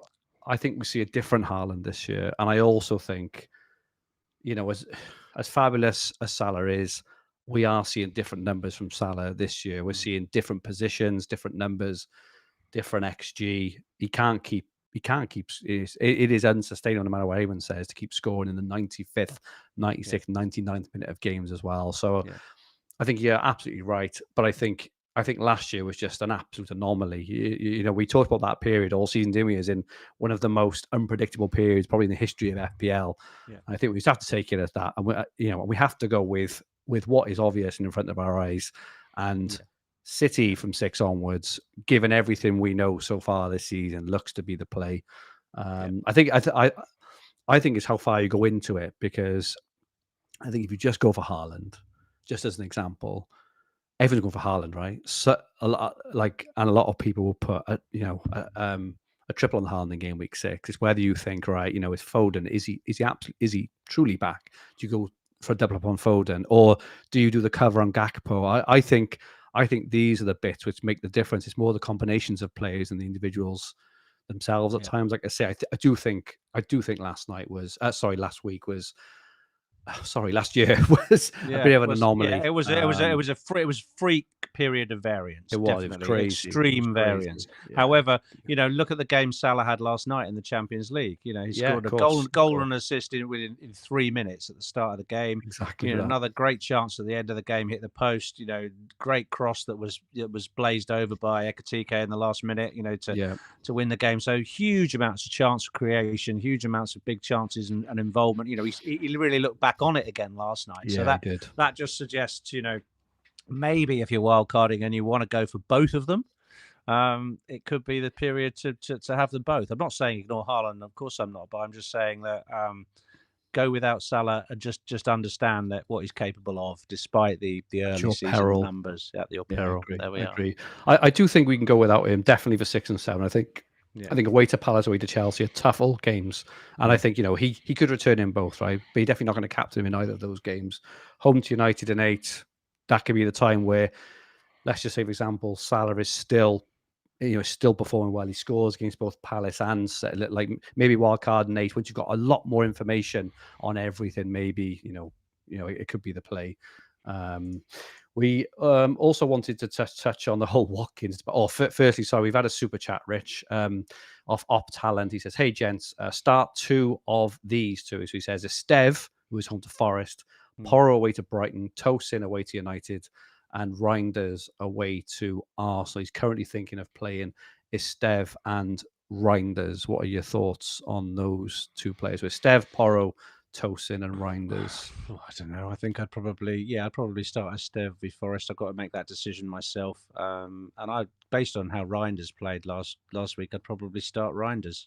we see a different Haaland this year, and I also think as fabulous as Salah is, we are seeing different numbers from Salah this year. We're seeing different positions, different numbers, different XG. He can't keep. It is unsustainable, no matter what anyone says, to keep scoring in the 95th, 96th, 99th minute of games as well. So I think you're absolutely right. But I think last year was just an absolute anomaly. We talked about that period all season, didn't we? As in one of the most unpredictable periods probably in the history of FPL. Yeah. I think we just have to take it as that, and we have to go with what is obvious and in front of our eyes. And City from 6 onwards, given everything we know so far this season, looks to be the play. I think it's how far you go into it, because I think if you just go for Haaland, just as an example, everyone's going for Haaland, right? So a lot of people will put a triple on Haaland in game week 6. It's whether you think, right, is Foden, is he truly back? Do you go for a double up on Foden, or do you do the cover on Gakpo? I think these are the bits which make the difference. It's more the combinations of players and the individuals themselves at times. Like I say, I do think last week was last year was a bit of an anomaly. Yeah, it was a freak period of variance. It was crazy, extreme variance. Yeah. However, look at the game Salah had last night in the Champions League. He scored a goal and assist in 3 minutes at the start of the game. Exactly. Another great chance at the end of the game, hit the post. Great cross that was blazed over by Ekatike in the last minute. To win the game. So huge amounts of chance creation, huge amounts of big chances and involvement. He really looked back on it again last night. So that just suggests, maybe if you're wildcarding and you want to go for both of them, it could be the period to have them both. I'm not saying ignore Haaland, of course I'm not, but I'm just saying that go without Salah and just understand that what he's capable of, despite the early season numbers at your peril. There we are. Agree. I do think we can go without him, definitely for 6 and 7. I think away to Palace, away to Chelsea are tough all games. And I think, he could return in both, right? But he's definitely not going to captain him in either of those games. Home to United in 8, that could be the time where, let's just say, for example, Salah is still performing well. He scores against both Palace and like maybe wildcard in 8, once you've got a lot more information on everything, maybe, it could be the play. We also wanted to touch on the whole Watkins. Firstly, sorry, we've had a super chat, Rich, off Op Talent. He says, "Hey, gents, start 2 of these 2." So he says, Esteve, who is home to Forest, Porro away to Brighton, Tosin away to United, and Reinders away to Arsenal. He's currently thinking of playing Esteve and Reinders. What are your thoughts on those 2 players? So Esteve, Porro, Tosin and Reinders. I don't know. I think I'd probably start Esteve v Forest. I've got to make that decision myself. And based on how Reinders played last week, I'd probably start Reinders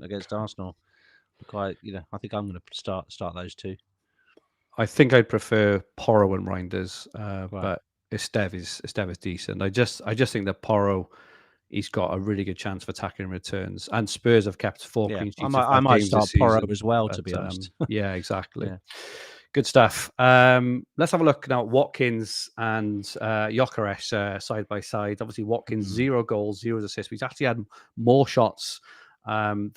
against Arsenal. I think I'm going to start those 2. I think I'd prefer Porro and Reinders, but Esteve is decent. I just think that Porro, he's got a really good chance of attacking returns, and Spurs have kept 4 clean sheets. I might start Porro as well, to be honest. Yeah, exactly. Good stuff. Let's have a look now at Watkins and Gyökeres side by side. Obviously, Watkins 0 goals, 0 assists. He's actually had more shots than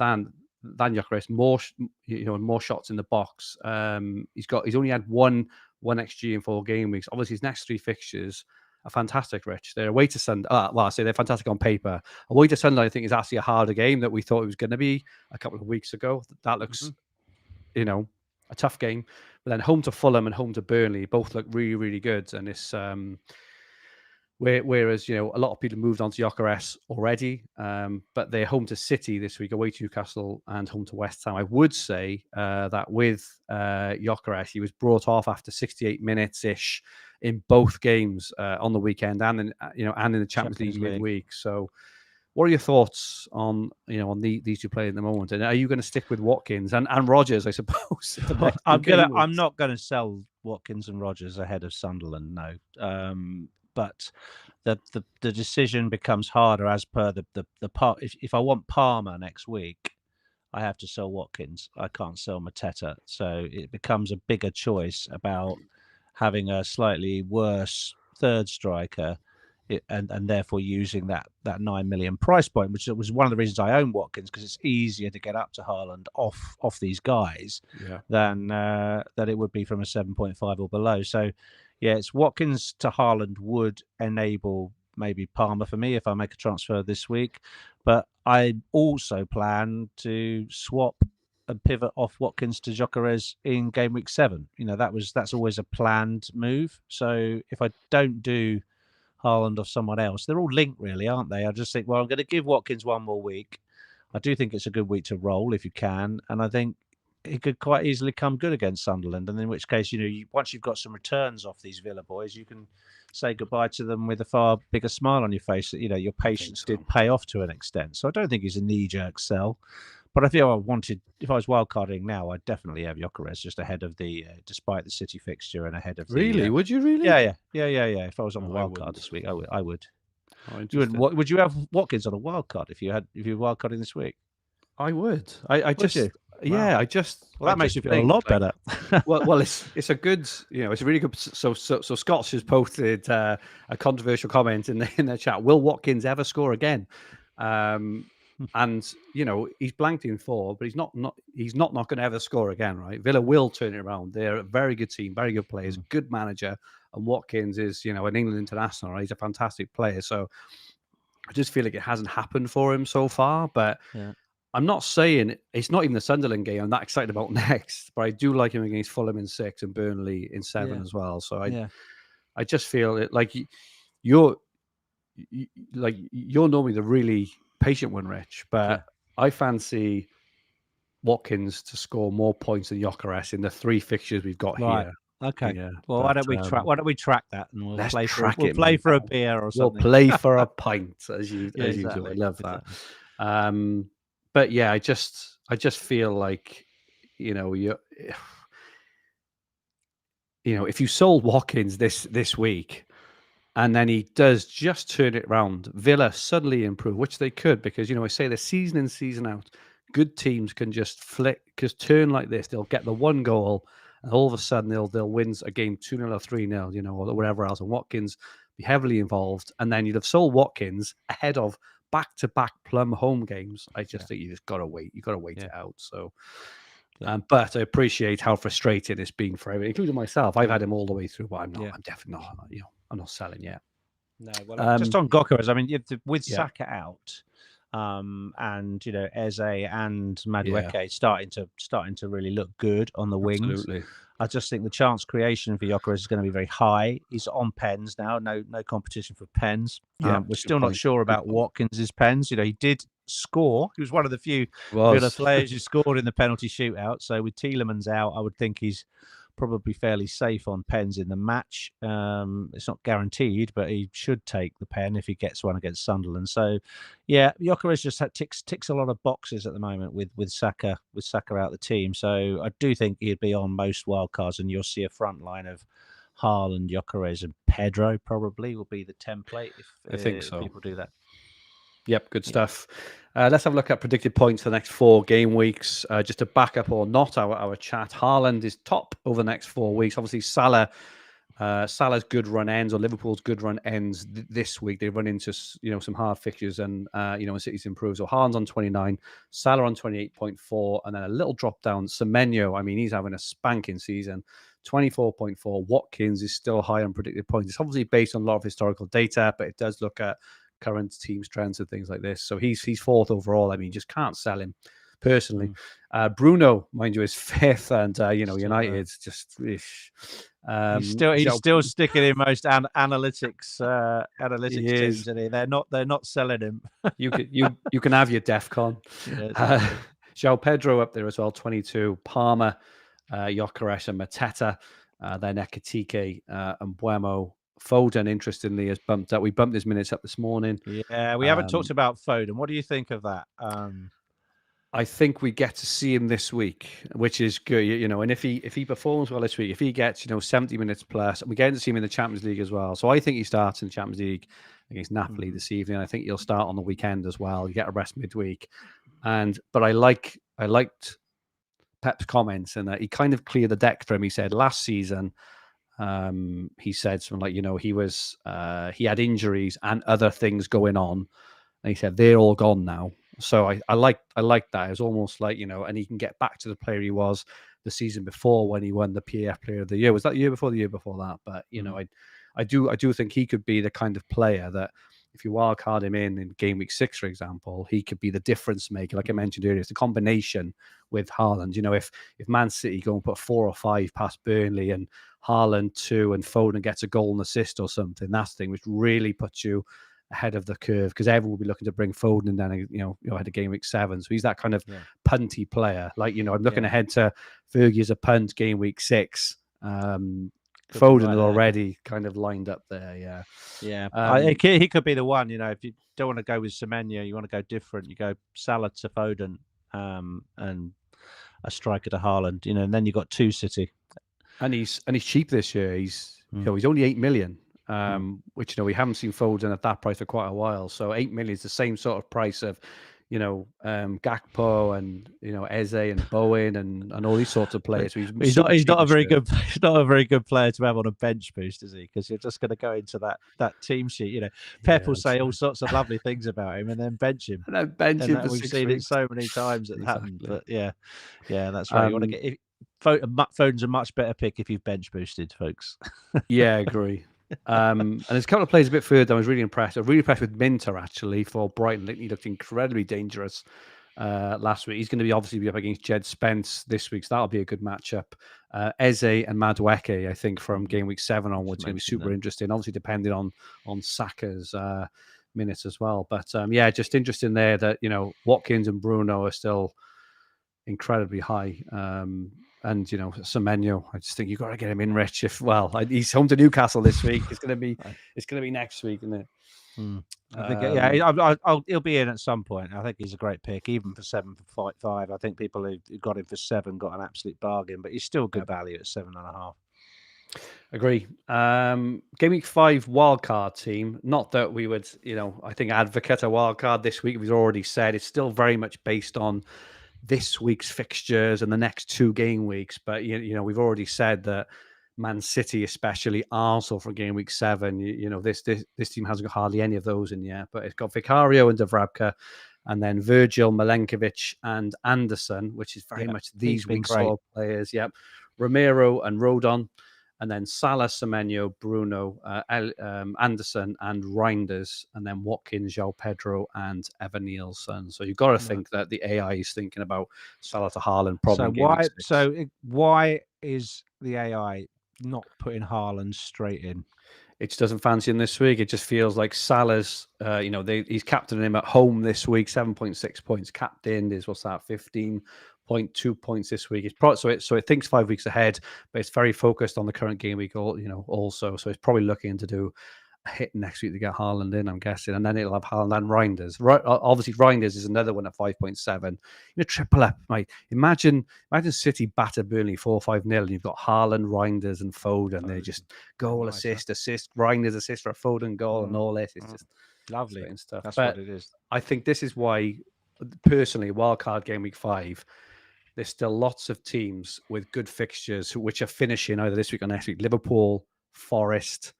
Gyökeres, more shots in the box. He's only had one XG in 4 game weeks. Obviously, his next 3 fixtures are fantastic, Rich. They're away to Sunday. I say they're fantastic on paper. Away to Sunday, I think, is actually a harder game that we thought it was going to be a couple of weeks ago. That looks, a tough game. But then home to Fulham and home to Burnley both look really, really good. And it's whereas a lot of people moved on to Gyökeres already, but they're home to City this week, away to Newcastle, and home to West Ham. I would say that with Gyökeres, he was brought off after 68 minutes ish in both games on the weekend, and in the Champions League midweek. So, what are your thoughts on these 2 players at the moment? And are you going to stick with Watkins and Rodgers? I suppose. I'm not going to sell Watkins and Rodgers ahead of Sunderland. No. But the decision becomes harder as per the part. If I want Palmer next week, I have to sell Watkins. I can't sell Mateta. So it becomes a bigger choice about having a slightly worse third striker and therefore using that 9 million price point, which was one of the reasons I own Watkins, because it's easier to get up to Haaland off these guys than that it would be from a 7.5 or below. So yeah, it's Watkins to Haaland would enable maybe Palmer for me if I make a transfer this week, but I also plan to swap and pivot off Watkins to Gyökeres in game week 7. That's always a planned move. So if I don't do Haaland or someone else, they're all linked really, aren't they? I just think, well, I'm going to give Watkins one more week. I do think it's a good week to roll if you can, and I think he could quite easily come good against Sunderland. And in which case, once you've got some returns off these Villa boys, you can say goodbye to them with a far bigger smile on your face. That your patience did pay off to an extent. So I don't think he's a knee-jerk sell. But I feel if I was wildcarding now, I'd definitely have Gyökeres just ahead of despite the City fixture and ahead of Really? Would you really? Yeah. If I was on the wildcard this week, I would. Would you have Watkins on a wildcard if you were wildcarding this week? I would. I just. Wow. That makes you feel a lot better. well, it's a good, it's a really good. So Scotch has posted a controversial comment in the chat. Will Watkins ever score again? And he's blanked in 4, but he's not going to ever score again, right? Villa will turn it around. They're a very good team, very good players, good manager, and Watkins is an England international. Right? He's a fantastic player. So I just feel like it hasn't happened for him so far. But I'm not saying it's not even the Sunderland game I'm that excited about next, but I do like him against Fulham in 6 and Burnley in 7 as well. So I just feel it like you're normally the really patient one, Rich, but I fancy Watkins to score more points than Gyökeres in the 3 fixtures we've got here. Okay. Yeah, well, why don't we track that, and we'll play for a beer or something. We'll play for a pint as you do. I love that. But yeah, I just feel like if you sold Watkins this week, and then he does just turn it around, Villa suddenly improve, which they could, because I say the season in, season out, good teams can just turn like this. They'll get the one goal, and all of a sudden they'll win a game 2-0 or 3-0, or whatever else. And Watkins be heavily involved, and then you'd have sold Watkins ahead of back-to-back plum home games. I just think you just got to wait. You got to wait it out. So, but I appreciate how frustrating it's been for everyone, including myself. I've had him all the way through, but I'm not. I'm definitely not. I'm not selling yet. No, well, just on Gyökeres, I mean, with Saka out, and Eze and Madueke starting to really look good on the wings. Absolutely. I just think the chance creation for Gyökeres is going to be very high. He's on pens now. No competition for pens. We're still not sure about Watkins's pens. He did score. He was one of the few Villa players who scored in the penalty shootout. So with Tielemans out, I would think he's probably fairly safe on pens in the match. It's not guaranteed, but he should take the pen if he gets one against Sunderland. So, yeah, Gyökeres just ticks a lot of boxes at the moment with Saka out the team. So I do think he'd be on most wildcards, and you'll see a front line of Haaland, Gyökeres, and Pedro probably will be the template if people do that. Yep, good stuff. Let's have a look at predicted points for the next 4 game weeks. Just to back up or not our chat, Haaland is top over the next 4 weeks. Obviously, Salah's good run ends, or Liverpool's good run ends this week. They run into some hard fixtures, and City's improved. So Haaland's on 29, Salah on 28.4, and then a little drop down. Semenyo, I mean, he's having a spanking season, 24.4. Watkins is still high on predicted points. It's obviously based on a lot of historical data, but it does look at current team strengths and things like this. So he's 4th overall. I mean, just can't sell him personally. Bruno, mind you, is 5th, and United's just ish. He's still sticking in most analytics teams, and they're not selling him. you can have your DEFCON. João Pedro up there as well, 22. Palmer, Gyökeres, and Mateta. Then Ekitike and Buemo. Foden, interestingly, has bumped up. We bumped his minutes up this morning. Yeah, we haven't talked about Foden. What do you think of that? I think we get to see him this week, which is good. And if he performs well this week, if he gets 70 minutes plus, we get to see him in the Champions League as well. So I think he starts in the Champions League against Napoli this evening. I think he'll start on the weekend as well. You get a rest midweek, but I liked Pep's comments, and that he kind of cleared the deck for him. He said last season, he said something like, he had injuries and other things going on, and he said they're all gone now. So I like that. It's almost like, and he can get back to the player he was the season before when he won the PF Player of the Year. Was that the year before that? But I do think he could be the kind of player that, if you wildcard him in game week 6, for example, he could be the difference maker. Like I mentioned earlier, it's the combination with Haaland. If Man City go and put 4 or 5 past Burnley and Haaland 2 and Foden gets a goal and assist or something, that's the thing which really puts you ahead of the curve, because everyone will be looking to bring Foden in then, ahead of game week 7. So he's that kind of punty player. Like, I'm looking ahead to Fergie as a punt game week 6. Foden is already kind of lined up there. He could be the one. If you don't want to go with Semenyo, you want to go different. You go Salah to Foden, and a striker to Haaland. And then you got 2 City. And he's cheap this year. He's he's only 8 million. Which we haven't seen Foden at that price for quite a while. So 8 million is the same sort of price of Gakpo and Eze and Bowen and all these sorts of players. So he's not a very good player to have on a bench boost, is he? Because you're just going to go into that team sheet. Pep will say all sorts of lovely things about him and then bench him. And then bench him. We've seen it so many times that happened. But yeah, that's right. You want to get Foden's a much better pick if you've bench boosted, folks. Yeah, I agree. And there's a couple of players a bit further. I was really impressed. I was really impressed with Minter, actually, for Brighton. He looked incredibly dangerous last week. He's going to be obviously up against Jed Spence this week, so that'll be a good matchup. Eze and Madueke, I think, from game week 7 onwards, going to be super interesting. Obviously, depending on Saka's minutes as well. But just interesting there that Watkins and Bruno are still incredibly high. And Semenyo, I just think you've got to get him in, Rich. He's home to Newcastle this week. It's going to be next week, isn't it? I think he'll be in at some point. I think he's a great pick, even for 7.5. I think people who got him for 7 got an absolute bargain, but he's still good value at 7.5. Agree. Game week 5 wildcard team. Not that we would, I think advocate a wildcard this week. We've already said it's still very much based on this week's fixtures and the next 2 game weeks, but we've already said that Man City, especially Arsenal for game week 7, this team hasn't got hardly any of those in yet, but it's got Vicario and Dubravka, and then Virgil, Milenkovic, and Anderson, which is very much these week's sort of players. Yep, Romero and Rodon. And then Salah, Semenyo, Bruno, Anderson, and Reinders, and then Watkins, João Pedro, and Evan Nielsen. So you've got to think that the AI is thinking about Salah to Haaland. Why is the AI not putting Haaland straight in? It just doesn't fancy him this week. It just feels like Salah's, he's captaining him at home this week, 7.6 points. Captained is, 15.2 points this week. So it thinks 5 weeks ahead, but it's very focused on the current game week, also. So it's probably looking to do a hit next week to get Haaland in, I'm guessing, and then it'll have Haaland and Reinders. Obviously, Reinders is another one at 5.7. Triple up, mate. Imagine City batter Burnley 4-5-0, and you've got Haaland, Reinders, and Foden. They just goal, assist, Reinders assist for a Foden goal, and all this. It's just lovely and stuff. That's what it is. I think this is why, personally, wildcard game week 5. There's still lots of teams with good fixtures which are finishing either this week or next week. Liverpool, Forest,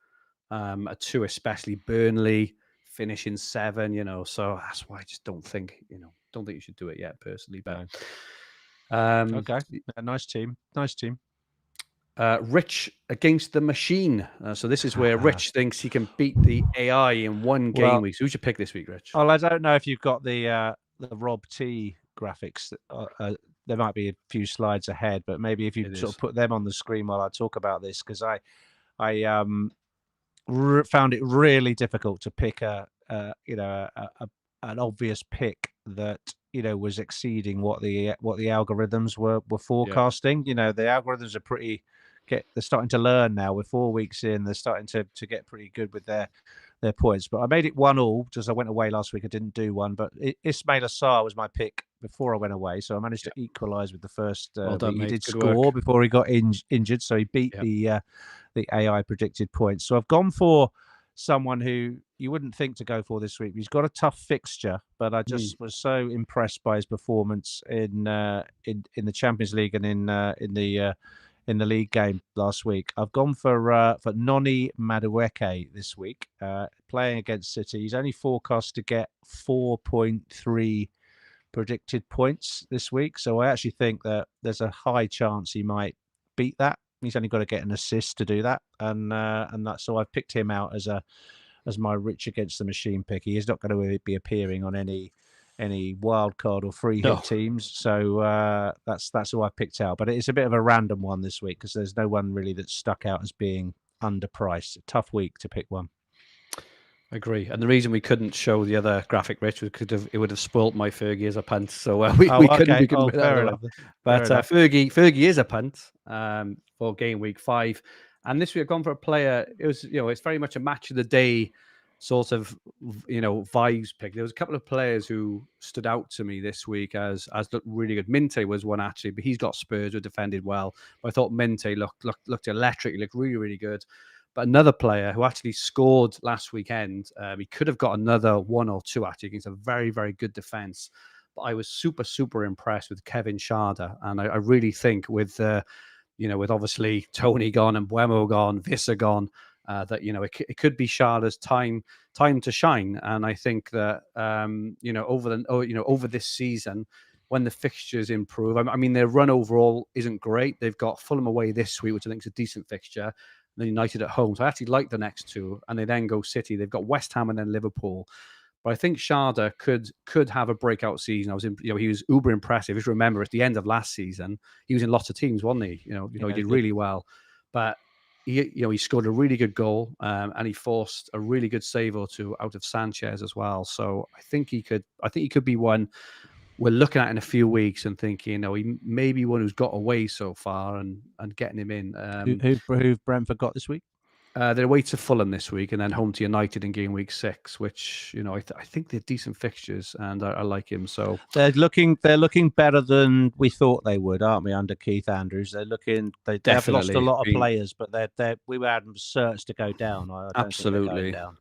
a 2, especially Burnley, finishing 7. So that's why I just don't think you should do it yet, personally. But okay, nice team. Rich against the machine. So this is where Rich thinks he can beat the AI in one game week. So who's your pick this week, Rich? Well, I don't know if you've got the Rob T graphics. There might be a few slides ahead, but maybe if you sort of put them on the screen while I talk about this, because I found it really difficult to pick an obvious pick that was exceeding what the algorithms were forecasting. The algorithms are they're starting to learn now. We're 4 weeks in, they're starting to get pretty good with their points. But I made it 1-1 just I went away last week. I didn't do one, but Ismail Assar was my pick before I went away, so I managed to equalise with the first. He did score before he got injured, so he beat the AI predicted points. So I've gone for someone who you wouldn't think to go for this week. He's got a tough fixture, but I just was so impressed by his performance in the Champions League and in in the league game last week. I've gone for Noni Madueke this week, playing against City. He's only forecast to get 4.3 predicted points this week, so I actually think that there's a high chance he might beat that. He's only got to get an assist to do that, and that's so I've picked him out as my Rich against the machine pick. He is not going to be appearing on any wildcard or free hit teams, so that's who I picked out. But it's a bit of a random one this week because there's no one really that stuck out as being underpriced. A tough week to pick one. Agree, and the reason we couldn't show the other graphic, Rich, was it would have spoilt my Fergie as a punt, so we couldn't. Fair enough. But Fergie is a punt for game week 5, and this week I've gone for a player. It was it's very much a match of the day sort of vibes pick. There was a couple of players who stood out to me this week as looked really good. Minte was one actually, but he's got Spurs who defended well. But I thought Minte looked electric. He looked really good. But another player who actually scored last weekend, he could have got another 1 or 2 actually against a very, very good defense. But I was super impressed with Kevin Schade. And I really think with, with obviously Tony gone and Buemo gone, Visser gone, that, it could be Schade's time to shine. And I think that, over this season, when the fixtures improve, I mean, their run overall isn't great. They've got Fulham away this week, which I think is a decent fixture. Then United at home. So I actually like the next 2. And they then go City. They've got West Ham and then Liverpool. But I think Schade could have a breakout season. He was uber impressive. If you remember, at the end of last season, he was in lots of teams, wasn't he? He did really well. But he scored a really good goal, and he forced a really good save or 2 out of Sanchez as well. So I think he could be one we're looking at in a few weeks and thinking, he may be one who's got away so far and getting him in. Who've Brentford got this week? They're away to Fulham this week and then home to United in game week 6, which I think they're decent fixtures and I like him. So they're looking better than we thought they would, aren't we? Under Keith Andrews, they've lost a lot of players, but we were having search to go down. I don't absolutely. Think they're going down.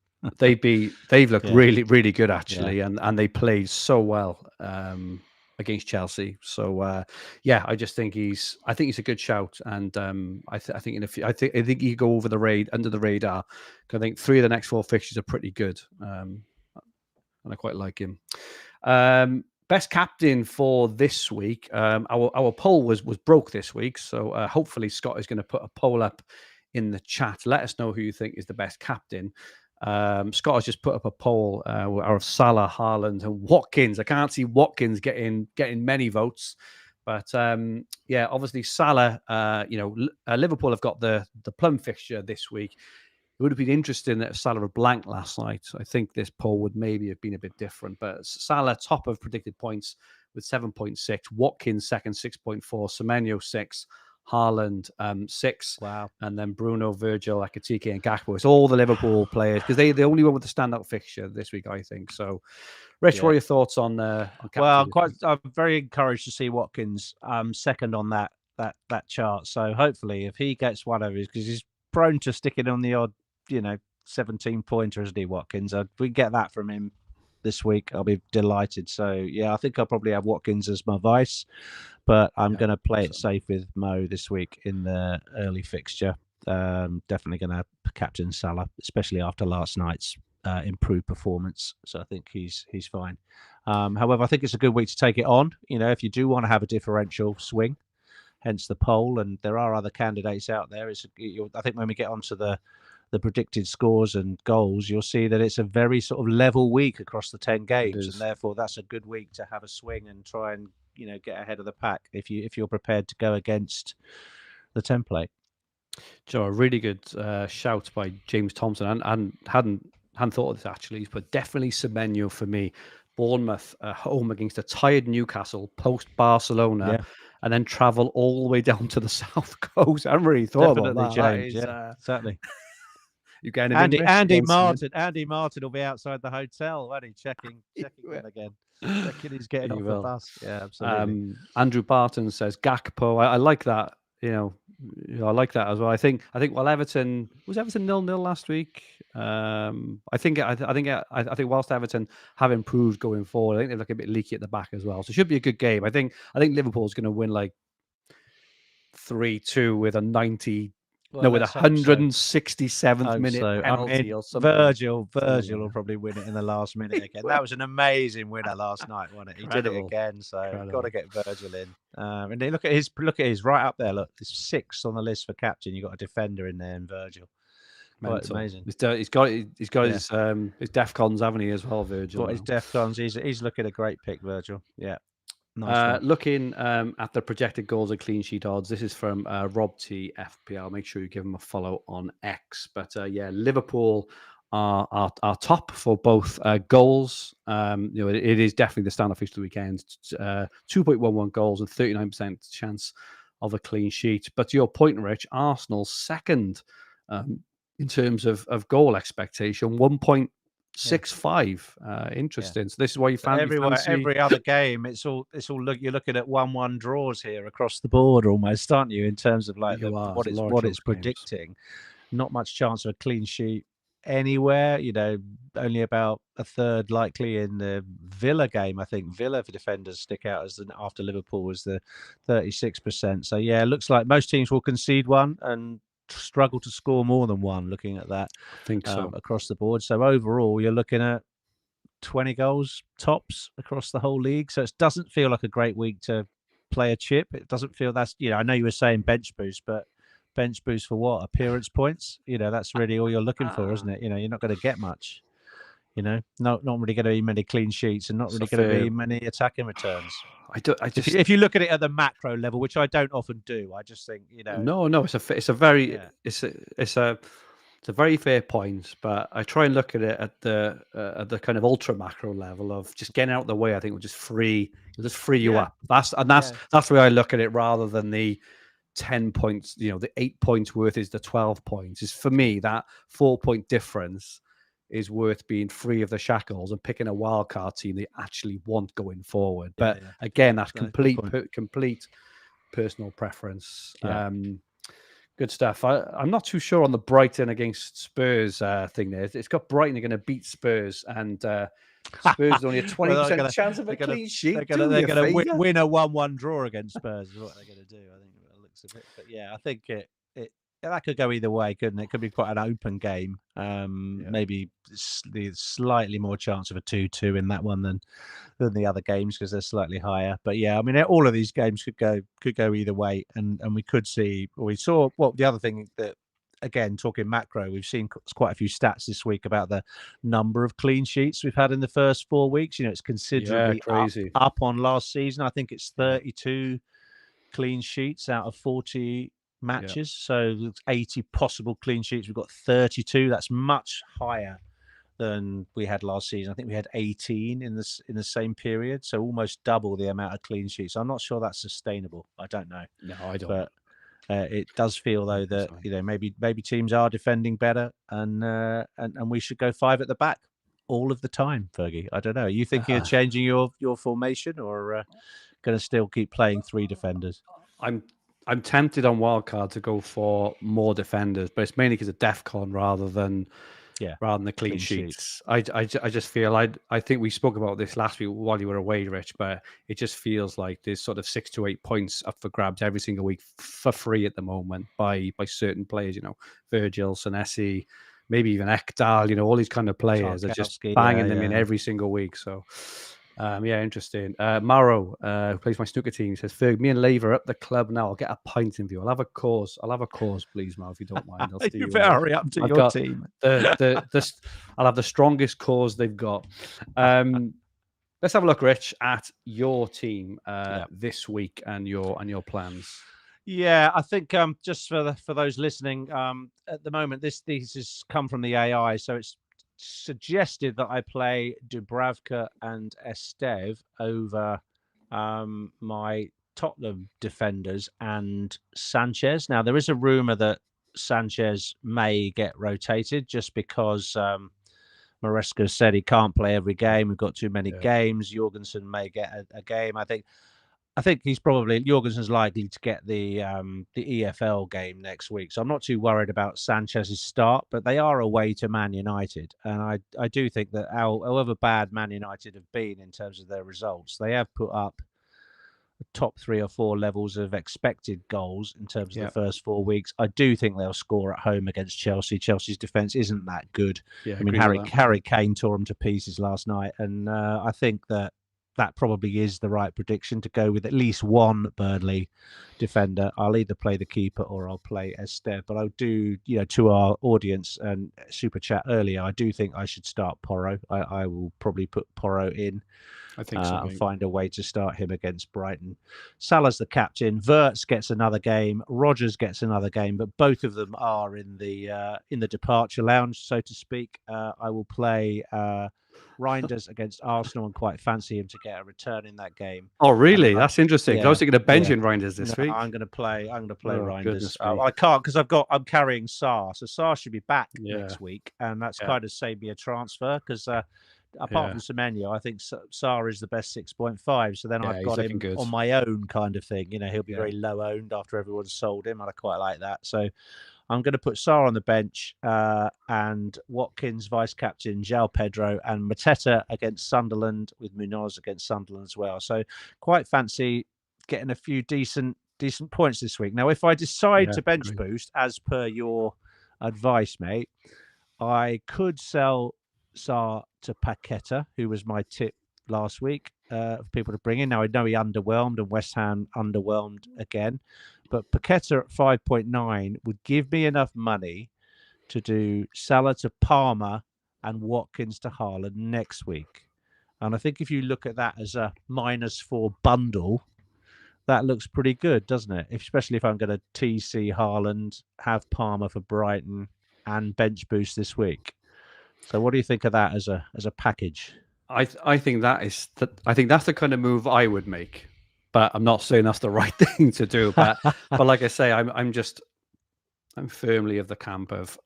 They've looked really good actually, and they played so well against Chelsea. So I just think he's a good shout, and I think he could go under the radar. I think 3 of the next 4 fixtures are pretty good, and I quite like him. Best captain for this week. Our poll was broke this week, so hopefully Scott is going to put a poll up in the chat. Let us know who you think is the best captain. Scott has just put up a poll of Salah, Haaland, and Watkins. I can't see Watkins getting many votes, but obviously Salah. Liverpool have got the plum fixture this week. It would have been interesting if Salah were blank last night. I think this poll would maybe have been a bit different. But Salah top of predicted points with 7.6, Watkins second 6.4, Semenyo 6. Haaland 6, wow, and then Bruno, Virgil, Ekitike, and Gakpo. It's all the Liverpool players because they the only one with the standout fixture this week, I think. So, Rich, what are your thoughts on? I'm very encouraged to see Watkins second on that chart. So hopefully, if he gets one of his, because he's prone to sticking on the odd, 17 pointer, isn't he, Watkins? If we get that from him this week, I'll be delighted. So I think I'll probably have Watkins as my vice, but I'm going to play it safe with Mo this week in the early fixture. Definitely going to captain Salah, especially after last night's improved performance. So I think he's fine. However, I think it's a good week to take it on. If you do want to have a differential swing, hence the poll, and there are other candidates out there. I think when we get onto the predicted scores and goals, you'll see that it's a very sort of level week across the 10 games, and therefore that's a good week to have a swing and try and get ahead of the pack if you're prepared to go against the template. Joe, a really good shout by James Thompson, and hadn't thought of this actually, but definitely Semenyo for me. Bournemouth home against a tired Newcastle post Barcelona, and then travel all the way down to the south coast. I haven't really thought about that. James, certainly. You getting Andy Martin will be outside the hotel, won't he? Checking him again. Checking he's getting off the bus. Yeah, absolutely. Andrew Barton says Gakpo. I like that. I like that as well. I think while Everton 0-0 last week. I think whilst Everton have improved going forward, I think they look a bit leaky at the back as well. So it should be a good game. I think Liverpool's going to win like 3-2 with a 90. Well, No, with a let's hope so. 167th minute So. penalty or something. Virgil will probably win it in the last minute again. That was an amazing winner last night, wasn't it? He did it again, so got to get Virgil in. And then look at his right up there. Look, there's 6 on the list for captain. You got a defender in there and Virgil. Quite amazing. He's got his DEFCONs, haven't he, as well, Virgil? Got his DEFCONs. He's looking a great pick, Virgil. Yeah. Nice looking at the projected goals and clean sheet odds, this is from Rob T FPL. Make sure you give him a follow on X. But Liverpool are top for both goals. It is definitely the standout fixture of the weekend. 2.11 goals and 39% chance of a clean sheet. But to your point, Rich, Arsenal's second in terms of goal expectation, 1.65. Interesting. So this is why you fancy every other game. It's all you're looking at 1-1 draws here across the board almost, aren't you? In terms of like what it's predicting. Not much chance of a clean sheet anywhere. Only about a third likely in the Villa game. I think Villa for defenders stick out as after Liverpool was the 36%. So yeah, it looks like most teams will concede one and struggle to score more than one, looking at that. I think so across the board. So overall you're looking at 20 goals tops across the whole league. So it doesn't feel like a great week to play a chip. It doesn't feel I know you were saying bench boost, but bench boost for what? Appearance points? That's really all you're looking for, isn't it? You're not going to get much. Not really going to be many clean sheets and not really going to be many attacking returns. If you look at it at the macro level, which I don't often do, I just think No, it's a very fair point, but I try and look at it at the kind of ultra macro level of just getting out of the way. I think will just free you up. That's the way I look at it, rather than the 10 points. The 8 points worth is the 12 points. Is for me that 4-point difference is worth being free of the shackles and picking a wildcard team they actually want going forward. But again, that's complete personal preference. Good stuff. I'm not too sure on the Brighton against Spurs thing there. It's got Brighton are going to beat Spurs, and Spurs only a 20% chance of a clean sheet. They're going to win a 1-1 draw against Spurs is what they're going to do. I think it looks a bit. But yeah, I think that could go either way, couldn't it? It could be quite an open game. Maybe slightly more chance of a 2-2 in that one than the other games because they're slightly higher. But yeah, I mean, all of these games could go either way, and we saw. Well, the other thing that, again, talking macro, we've seen quite a few stats this week about the number of clean sheets we've had in the first 4 weeks. It's considerably crazy up on last season. I think it's 32 clean sheets out of 40 matches. So 80 possible clean sheets. We've got 32. That's much higher than we had last season. I think we had 18 in the same period. So almost double the amount of clean sheets. I'm not sure that's sustainable. I don't know. No, I don't. But it does feel though that maybe teams are defending better, and we should go 5 at the back all of the time. Fergie, I don't know. Are you thinking of changing your formation, or going to still keep playing 3 defenders? I'm tempted on wildcard to go for more defenders, but it's mainly because of DEFCON rather than the clean sheets. I just feel I think we spoke about this last week while you were away, Rich, but it just feels like there's sort of 6 to 8 points up for grabs every single week for free at the moment by certain players. Virgil, Senesi, maybe even Ekdal. All these kind of players are just banging them in every single week. So. Interesting. Maro, who plays my snooker team, says, Ferg, me and Lave are up the club now. I'll get a pint in view. I'll have a cause, please, Maro, if you don't mind. You better hurry up to your team. I'll have the strongest cause they've got. Let's have a look, Rich, at your team this week and your plans. Yeah, I think just for those listening, at the moment, this has come from the AI, so it's suggested that I play Dubravka and Esteve over my Tottenham defenders and Sanchez. Now, there is a rumour that Sanchez may get rotated just because Maresca said he can't play every game. We've got too many games. Jorgensen may get a game. I think Jorgensen's likely to get the EFL game next week. So I'm not too worried about Sanchez's start, but they are away to Man United. And I do think that however bad Man United have been in terms of their results, they have put up top 3 or 4 levels of expected goals in terms of Yeah. the first 4 weeks. I do think they'll score at home against Chelsea. Chelsea's defence isn't that good. Yeah, I mean, Harry Kane tore them to pieces last night, and I think that probably is the right prediction, to go with at least one Burnley defender. I'll either play the keeper or I'll play Esteve. But I'll do, to our audience and super chat earlier, I do think I should start Porro. I will probably put Porro in. I think so. And find a way to start him against Brighton. Salah's the captain. Wirtz gets another game. Rodgers gets another game, but both of them are in the departure lounge, so to speak. I will play Reinders against Arsenal and quite fancy him to get a return in that game. Oh, really? That's interesting. I was thinking of benching Reinders this week. I'm going to play Reinders. I can't because I'm carrying Sarr, so Sarr should be back next week, and that's kind of saved me a transfer because. Apart from Semenyo, I think Sarr is the best 6.5. So then I've got him on my own kind of thing. He'll be very low owned after everyone's sold him, and I quite like that. So I'm going to put Sarr on the bench and Watkins vice captain, João Pedro, and Mateta against Sunderland, with Munoz against Sunderland as well. So quite fancy getting a few decent points this week. Now, if I decide to bench boost, as per your advice, mate, I could sell Sarr to Paqueta, who was my tip last week for people to bring in. Now, I know he underwhelmed and West Ham underwhelmed again, but Paqueta at 5.9 would give me enough money to do Salah to Palmer and Watkins to Haaland next week. And I think if you look at that as a -4 bundle, that looks pretty good, doesn't it? Especially if I'm going to TC Haaland, have Palmer for Brighton, and bench boost this week. So, what do you think of that as a package? I think that's the kind of move I would make, but I'm not saying that's the right thing to do. But like I say, I'm firmly of the camp of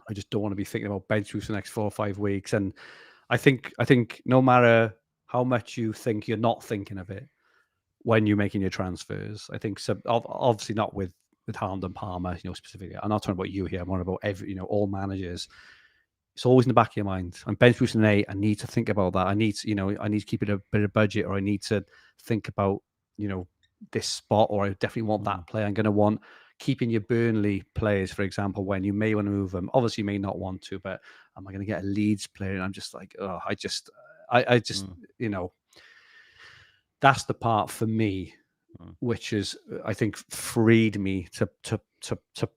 I just don't want to be thinking about bench boost for the next 4 or 5 weeks. And I think no matter how much you think you're not thinking of it when you're making your transfers, I think obviously not with Haaland and Palmer, specifically. I'm not talking about you here. I'm talking about all managers. It's always in the back of your mind. I'm bench boosting an 8. I need to think about that. I need to keep it a bit of budget, or I need to think about, this spot, or I definitely want that player. I'm going to want keeping your Burnley players, for example, when you may want to move them. Obviously, you may not want to, but am I going to get a Leeds player? And I'm just like, I just, that's the part for me, which is, I think, freed me to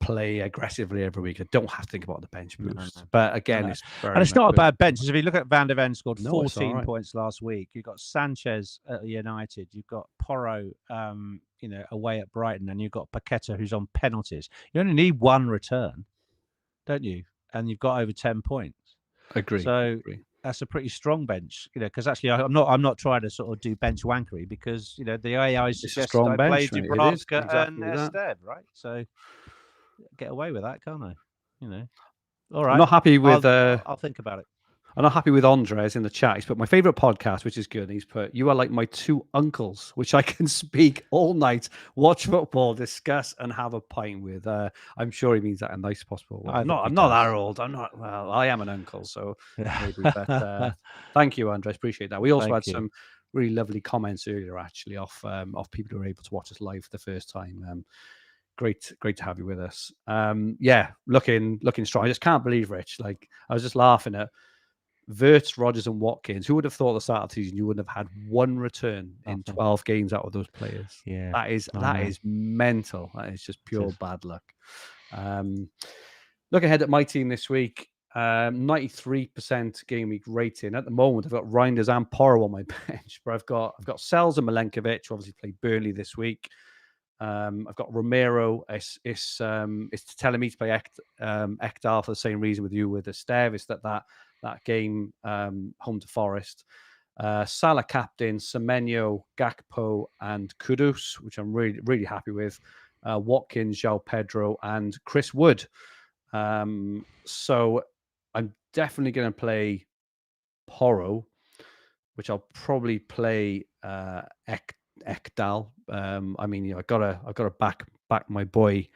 play aggressively every week. I don't have to think about the bench boost. But again, it's not a bad bench. If you look at Van de Ven, scored 14 points last week. You've got Sanchez at United. You've got Porro, away at Brighton, and you've got Paqueta, who's on penalties. You only need one return, don't you? And you've got over 10 points. Agree. So that's a pretty strong bench, because actually I'm not trying to sort of do bench wankery, because the AI suggests I play Dubravka and Esteve, right? So get away with that, can't I? All right. I'm not happy with. I'll think about it. I'm not happy with Andres in the chat. He's put my favorite podcast, which is good. And he's put, you are like my 2 uncles, which I can speak all night, watch football, discuss, and have a pint with. I'm sure he means that in nice possible way. I'm not that old. Well, I am an uncle, so maybe. But thank you, Andres. Appreciate that. We also had some really lovely comments earlier, actually, off people who were able to watch us live for the first time. Great to have you with us. Looking strong. I just can't believe, Rich. Like, I was just laughing at Wirtz, Rodgers, and Watkins. Who would have thought at the start of the season you wouldn't have had one return in 12 games out of those players? Yeah, that is mental. That is just pure bad luck. Look ahead at my team this week. 93% game week rating. At the moment, I've got Reinders and Porro on my bench, but I've got Sells and Milenkovic, who obviously played Burnley this week. I've got Romero. It's telling me to play Ekdal for the same reason with you with Esteve. It's that game home to Forest. Salah captain, Semenyo, Gakpo, and Kudus, which I'm really, really happy with. Watkins, João Pedro, and Chris Wood. So I'm definitely going to play Porro, which I'll probably play Ekdal. I gotta back my boy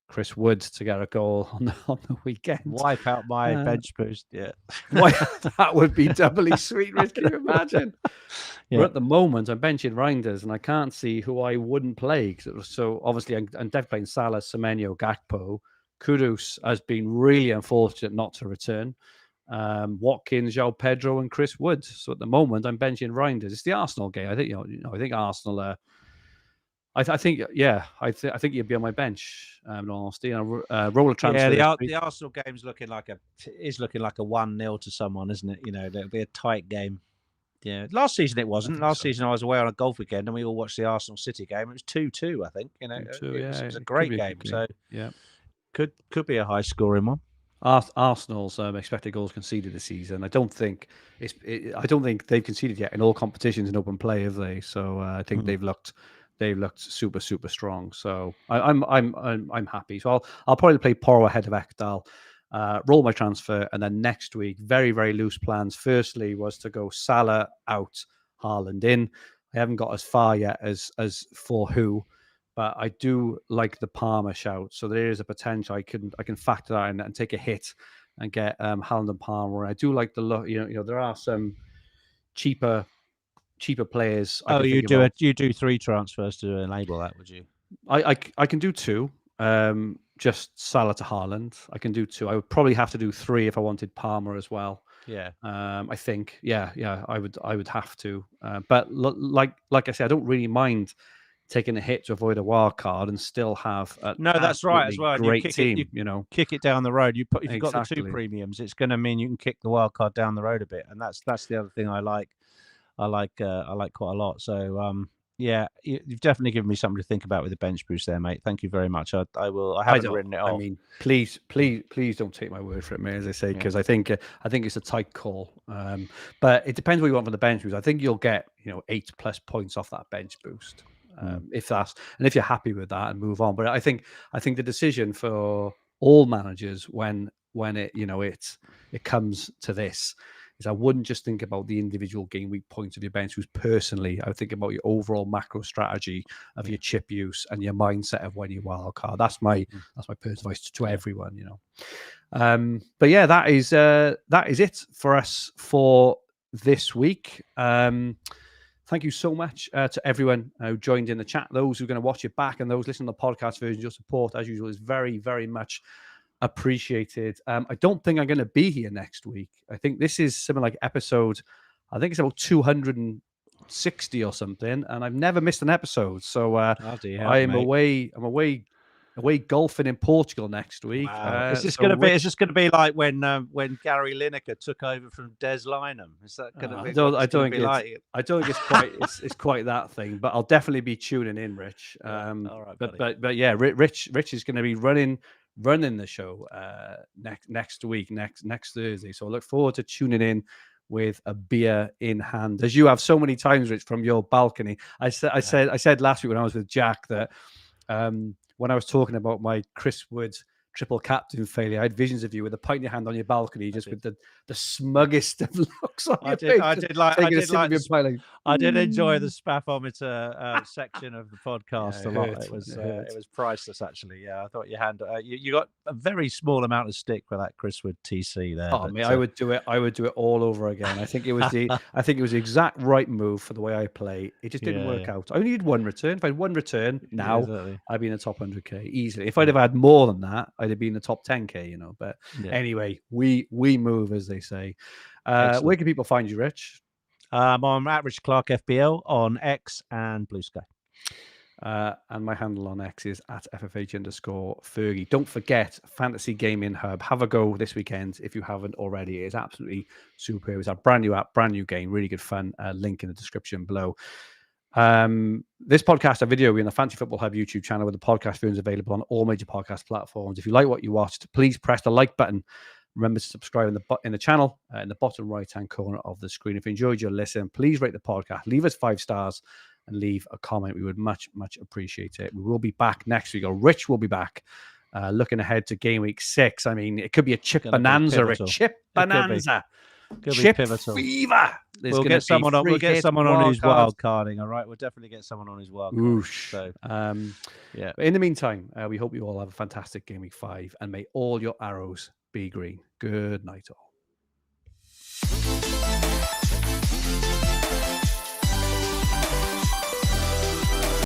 Chris Wood to get a goal on the weekend. Wipe out my bench boost. Yeah. Why, that would be doubly sweet, Rich. Can you imagine? Yeah. But at the moment, I'm benching Reinders, and I can't see who I wouldn't play. So obviously, I'm definitely playing Salah, Semenyo, Gakpo. Kudus has been really unfortunate not to return. Watkins, João Pedro, and Chris Wood. So at the moment, I'm benching Reinders. It's the Arsenal game. I think I think Arsenal. I think you'd be on my bench. In all honesty, roll a transfer. Yeah, the Arsenal game's looking like a 1-0 to someone, isn't it? It'll be a tight game. Yeah, last season it wasn't. Last season I was away on a golf weekend and we all watched the Arsenal City game. It was 2-2, I think. It was a great game. So yeah, could be a high scoring one. Arsenal's expected goals conceded this season. I don't think they've conceded yet in all competitions in open play, have they? So I think they've looked super strong. So I'm happy. So I'll probably play Porro ahead of Ekdal, roll my transfer, and then next week, very loose plans. Firstly was to go Salah out, Haaland in. I haven't got as far yet as for who, but I do like the Palmer shout. So there is a potential I can factor that in and take a hit and get Haaland and Palmer. I do like the look. There are some cheaper players. You do 3 transfers to enable that, would you? I can do 2. Just Salah to Haaland. I can do 2. I would probably have to do 3 if I wanted Palmer as well. Yeah. I think. Yeah. I would have to. But like I said, I don't really mind taking a hit to avoid a wild card and still have that's right as well. Great team. Kick it down the road. If you've Exactly. got the 2 premiums, it's going to mean you can kick the wild card down the road a bit, and that's the other thing I like. I like quite a lot. So you've definitely given me something to think about with the bench boost there, mate. Thank you very much. I haven't written it off. I mean, please don't take my word for it, mate, as I say, because I think it's a tight call. But it depends what you want from the bench boost. I think you'll get 8+ points off that bench boost. If you're happy with that and move on. But I think the decision for all managers when it comes to this is I wouldn't just think about the individual game week points of your bench boost personally. I would think about your overall macro strategy of your chip use and your mindset of when you wild card. That's my personal advice to everyone, But yeah, that is it for us for this week. Thank you so much to everyone who joined in the chat. Those who are going to watch it back and those listening to the podcast version, your support, as usual, is very much appreciated. I don't think I'm going to be here next week. I think this is something like episode, I think it's about 260 or something, and I've never missed an episode. So I'm away golfing in Portugal next week. Wow. Is this going to be like when Gary Lineker took over from Des Lynam? Is that going to be? I don't think it's quite that thing. But I'll definitely be tuning in, Rich. All right, but yeah, Rich is going to be running the show next week, next Thursday. So I look forward to tuning in with a beer in hand, as you have so many times, Rich, from your balcony. I said last week when I was with Jack that when I was talking about my Chris Wood triple captain failure, I had visions of you with a pint in your hand on your balcony, just with the smuggest of looks on your face. I did enjoy the spaffometer section of the podcast a lot. It was priceless, actually. Yeah, I thought you got a very small amount of stick for that Chris Wood TC there. Oh, I would do it. I would do it all over again. I think it was the exact right move for the way I play. It just didn't work out. I only need 1 return. If I had 1 return now, I'd be in the top 100k easily. If I'd have had more than that, I'd have been in the top 10k, But anyway, we move, as they say. Where can people find you, Rich? I'm at Rich Clarke FPL on X and Blue Sky. And my handle on X is at FFH_Fergi. Don't forget Fantasy Gaming Hub. Have a go this weekend if you haven't already. It is absolutely superb. It's a brand new app, brand new game, really good fun. Link in the description below. This podcast, a video, we're in the Fantasy Football Hub YouTube channel with the podcast versions available on all major podcast platforms. If you like what you watched, please press the like button. Remember to subscribe in the channel in the bottom right-hand corner of the screen. If you enjoyed your listen, please rate the podcast, leave us 5 stars, and leave a comment. We would much appreciate it. We will be back next week, or Rich will be back, looking ahead to game week 6. I mean, it could be a chip bonanza, a chip bonanza. Could be Chip pivotal. fever. We'll get someone on. We'll get someone on who's wild carding. All right, we'll definitely get someone on who's wild carding. So, yeah. But in the meantime, we hope you all have a fantastic Game Week 5, and may all your arrows be green. Good night, all.